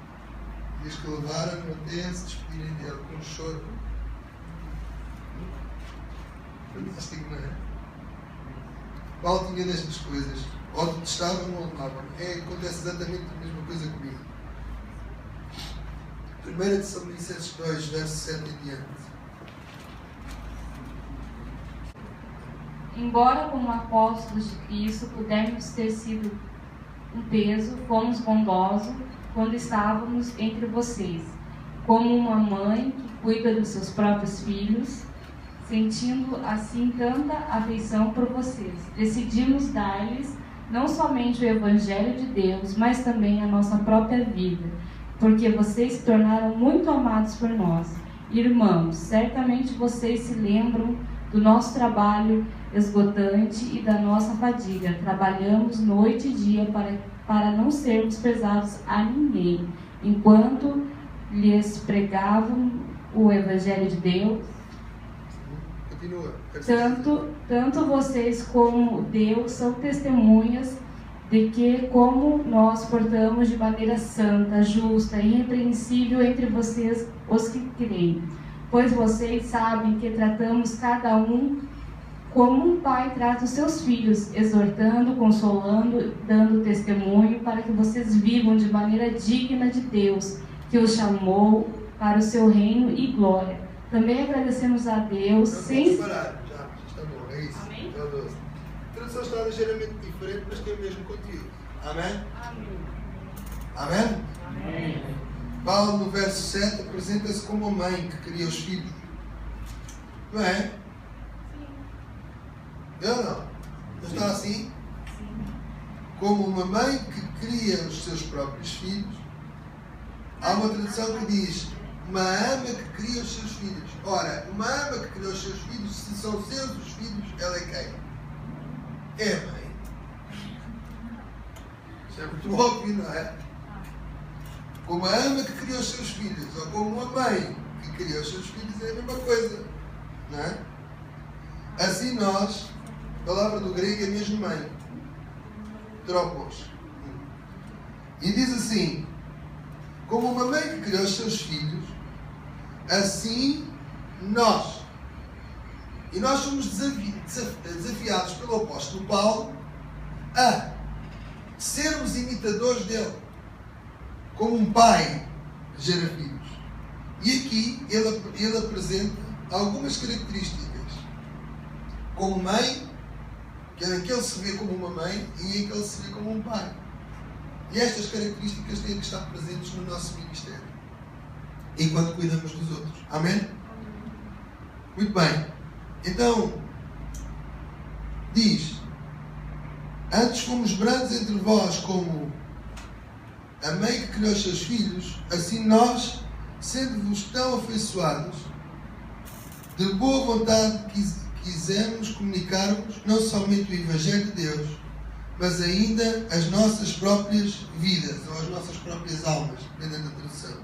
Diz que levaram-no até se despedirem dele com um choro. Fantástico, não é? Paulo tinha destas coisas. Ou detestavam ou amavam. Acontece exatamente a mesma coisa comigo. 1 Tessalonicenses 2, verso 7 em diante.
Embora como apóstolos de Cristo pudéssemos ter sido um peso, fomos bondosos quando estávamos entre vocês, como uma mãe que cuida dos seus próprios filhos, sentindo assim tanta afeição por vocês. Decidimos dar-lhes não somente o Evangelho de Deus, mas também a nossa própria vida, porque vocês se tornaram muito amados por nós. Irmãos, certamente vocês se lembram do nosso trabalho esgotante e da nossa fadiga. Trabalhamos noite e dia para não sermos pesados a ninguém, enquanto lhes pregavam o Evangelho de Deus. Tanto vocês como Deus são testemunhas de que como nós portamos de maneira santa, justa e irrepreensível entre vocês os que creem. Pois vocês sabem que tratamos cada um como um pai trata os seus filhos, exortando, consolando, dando testemunho para que vocês vivam de maneira digna de Deus, que os chamou para o seu reino e glória. Também agradecemos a Deus.
Vamos parar, já está bom, é isso.
Amém?
A tradução está ligeiramente diferente, mas tem o mesmo conteúdo. Amém? Amém?
Amém?
Paulo, no verso 7, apresenta-se como a mãe que cria os filhos. Não é?
Sim.
Eu não. Não está assim?
Sim.
Como uma mãe que cria os seus próprios filhos. Há uma tradução que diz uma ama que cria os seus filhos. Ora, uma ama que cria os seus filhos, se são seus os filhos, ela é quem? É a mãe. Isso é muito óbvio, não é? Como a ama que cria os seus filhos, ou como uma mãe que cria os seus filhos, é a mesma coisa, não é? Assim nós, a palavra do grego é mesmo mãe. Tropos. E diz assim, como uma mãe que criou os seus filhos, assim nós. E nós somos desafiados pelo apóstolo Paulo a sermos imitadores dele, como um pai que gera filhos. E aqui ele apresenta algumas características. Como mãe, que é em que ele se vê como uma mãe e em que ele se vê como um pai. E estas características têm que estar presentes no nosso ministério, enquanto cuidamos dos outros. Amém? Muito bem. Então, diz, antes fomos brandos entre vós como a mãe que criou os seus filhos, assim nós sendo-vos tão afeiçoados, de boa vontade quisemos comunicar-vos não somente o Evangelho de Deus, mas ainda as nossas próprias vidas, ou as nossas próprias almas, dependendo da tradução,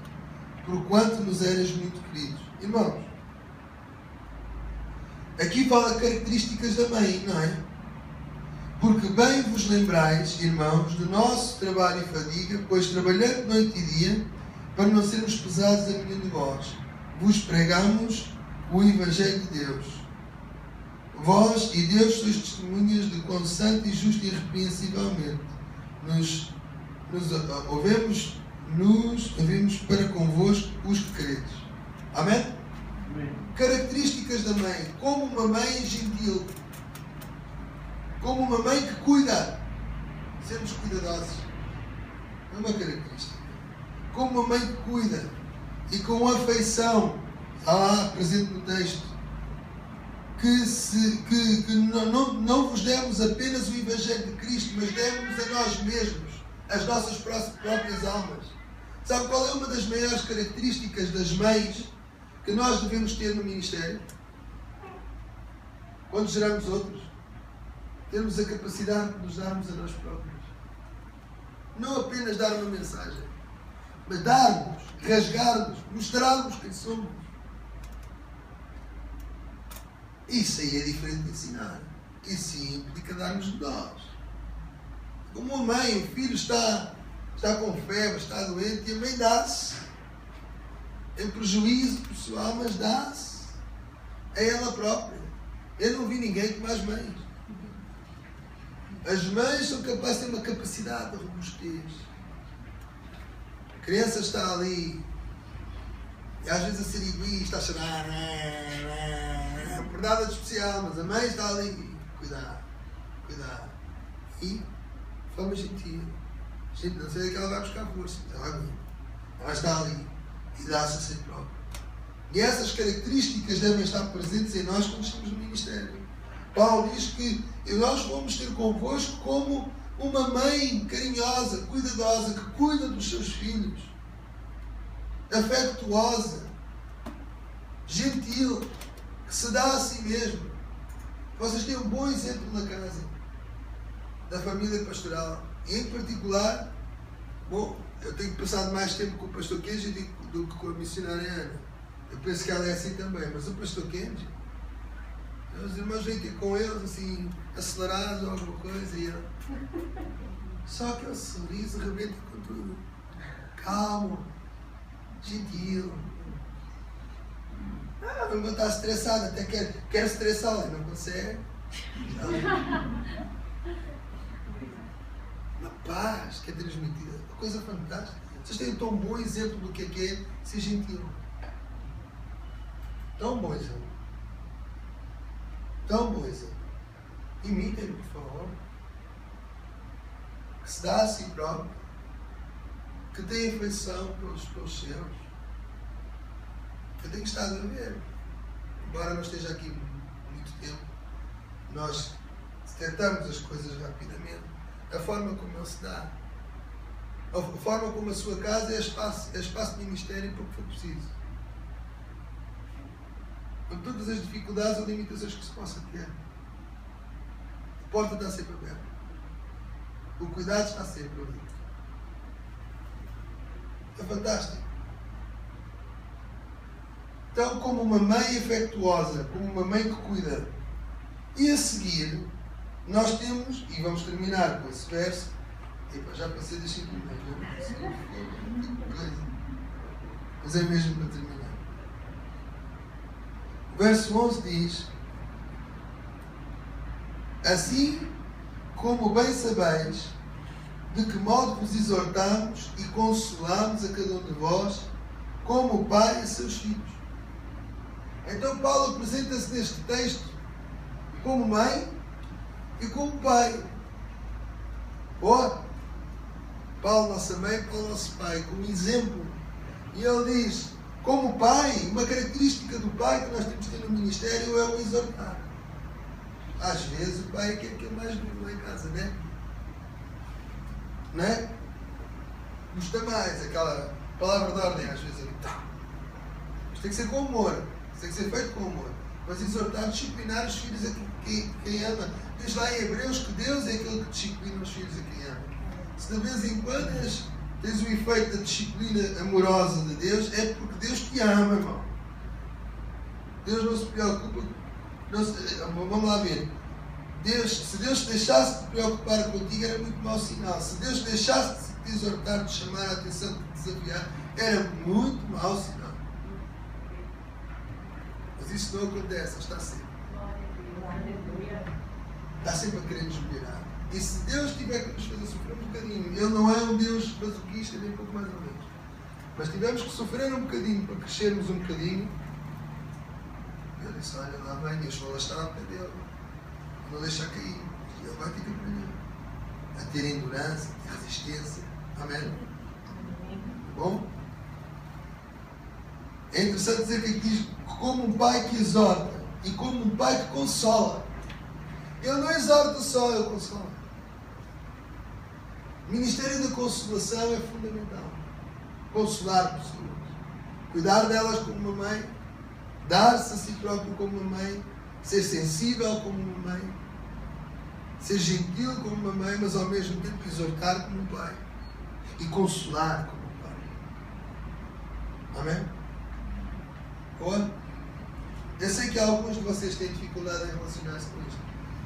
porquanto nos eras muito queridos. Irmãos, aqui fala características da mãe, não é? Porque bem vos lembrais, irmãos, do nosso trabalho e fadiga, pois trabalhando noite e dia, para não sermos pesados a nenhum de vós, vos pregamos o Evangelho de Deus. Vós e Deus sois testemunhas de quão santo e justo e irrepreensivelmente nos havemos para convosco os que credes. Amém?
Amém.
Características da mãe. Como uma mãe gentil. Como uma mãe que cuida. Sermos cuidadosos. É uma característica. Como uma mãe que cuida. E com afeição. Está lá presente no texto. Que não vos demos apenas o Evangelho de Cristo, mas demos a nós mesmos, as nossas próprias almas. Sabe qual é uma das maiores características das mães que nós devemos ter no ministério? Quando geramos outros, termos a capacidade de nos darmos a nós próprios. Não apenas dar uma mensagem, mas darmos, rasgarmos, mostrarmos quem somos. Isso aí é diferente de ensinar. Isso implica darmos de nós. Como uma mãe, o filho está com febre, está doente, e a mãe dá-se. É um prejuízo pessoal, mas dá-se a ela própria. Eu não vi ninguém como as mães. As mães são capazes de ter uma capacidade de robustez. A criança está ali, e às vezes a ser egoísta, a chorar, por nada de especial, mas a mãe está ali, cuidado. E, de forma gentil, não sei que ela vai buscar força, ela está ali e dá-se a si própria. E essas características devem estar presentes em nós quando estamos no ministério. Paulo diz que nós vamos ter convosco como uma mãe carinhosa, cuidadosa, que cuida dos seus filhos, afetuosa, gentil, que se dá a si mesmo. Vocês têm um bom exemplo na casa da família pastoral. E em particular, bom, eu tenho passado mais tempo com o pastor Kenji do que com a missionária Ana. Eu penso que ela é assim também, mas o pastor Kenji, os irmãos vêm ter com eles assim, acelerados ou alguma coisa, e ele, só aquele sorriso rebenta com tudo. Calmo, gentil. O irmão está estressado, até quer estressá-lo, não consegue. Uma paz que é transmitida, uma coisa fantástica. Vocês têm um tão bom exemplo do que é ser gentil. Tão bom exemplo. Tão bom exemplo. Imitem-no, por favor. Que se dá a si próprio. Que tem afeição pelos seus. Eu tenho estado a ver. Embora não esteja aqui muito tempo, nós tentamos as coisas rapidamente. A forma como ele se dá. A forma como a sua casa é espaço de ministério porque for preciso. Com todas as dificuldades ou limitações que se possa ter. A porta está sempre aberta. O cuidado está sempre ali. É fantástico. Então, como uma mãe afetuosa, como uma mãe que cuida. E a seguir, nós temos, e vamos terminar com esse verso. Epa, já passei das 5 minutos, mas é mesmo para terminar. O verso 11 diz: assim como bem sabeis de que modo vos exortamos e consolamos a cada um de vós, como o Pai a seus filhos. Então Paulo apresenta-se neste texto como mãe e como pai. Paulo, nossa mãe, Paulo, nosso pai, como exemplo. E ele diz, como pai, uma característica do pai que nós temos que ter no ministério é o exortar. Às vezes o pai é aquele que é mais duro lá em casa, né? Custa mais aquela palavra de ordem, às vezes. Isto tem que ser com amor. Isto tem que ser feito com amor. Mas exortar, disciplinar os filhos é quem ama. Diz lá em Hebreus que Deus é aquele que disciplina os filhos a quem ama. Se de vez em quando tens o efeito da disciplina amorosa de Deus, é porque Deus te ama, irmão. Deus não se preocupa. Vamos lá ver. Se Deus te deixasse de preocupar contigo, era muito mau sinal. Se Deus deixasse de te exortar, de chamar a atenção, de te desafiar, era muito mau sinal. Mas isso não acontece, está sempre. Está sempre a querer nos melhorar. E se Deus tiver que nos fazer sofrer um bocadinho, Ele não é um Deus masoquista, nem pouco mais ou menos. Mas tivemos que sofrer um bocadinho para crescermos um bocadinho. Eu disse, olha, lá vem, a escola está ao pé dele. Não deixar cair. E ele vai ter que aprender a ter endurance, a ter resistência. Amém? Bom? É interessante dizer que aqui diz como um pai que exorta e como um pai que consola. Ele não exorta só, ele consola. O ministério da consolação é fundamental. Consolar pessoas. Cuidar delas como uma mãe. Dar-se a si próprio como uma mãe. Ser sensível como uma mãe. Ser gentil como uma mãe, mas ao mesmo tempo exortar como um pai. E consolar como um pai. Amém? Boa? Eu sei que alguns de vocês têm dificuldade em relacionar-se com isto.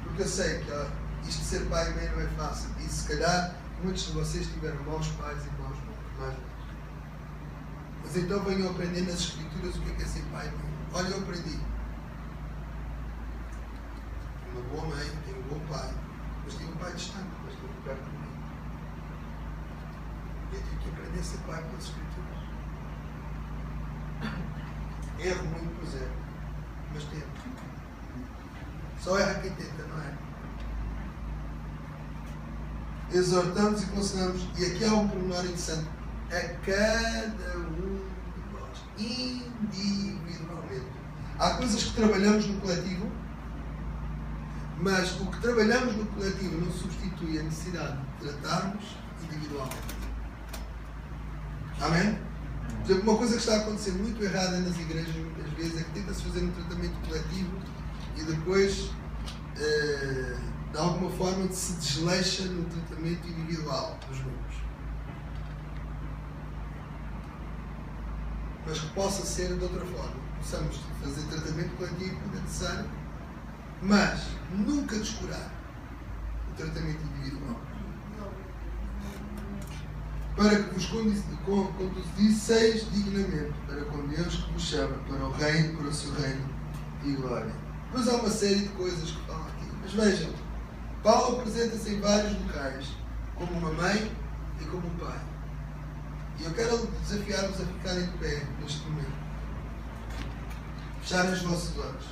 Porque eu sei que isto de ser pai e mãe não é fácil. E se calhar muitos de vocês tiveram maus pais e maus mães. Mas então venham aprender nas Escrituras o que é ser pai e mãe. Olha, eu aprendi. Tenho uma boa mãe, tenho um bom pai. Mas tenho um pai distante, mas tenho um perto de mim. E eu tenho que aprender a ser pai pelas Escrituras. Erro muito, pois é. Mas tento. Só erra quem tenta, não é? Exortamos e conselhamos. E aqui há um pormenor interessante. A cada um de nós. Individualmente. Há coisas que trabalhamos no coletivo. Mas o que trabalhamos no coletivo não substitui a necessidade de tratarmos individualmente. Amém? Por exemplo, uma coisa que está a acontecer muito errada nas igrejas muitas vezes é que tenta-se fazer um tratamento coletivo e depois, de alguma forma, se desleixa no tratamento individual dos membros. Mas que possa ser de outra forma. Possamos fazer tratamento coletivo quando é necessário, mas nunca descurar o tratamento individual. Para que vos conduzisseis dignamente para com Deus que vos chama para o reino, para o seu reino e glória. Depois há uma série de coisas que falam aqui. Mas vejam, Paulo apresenta-se em vários locais, como uma mãe e como um pai. E eu quero desafiar-vos a ficarem de pé neste momento. Fecharem os vossos olhos.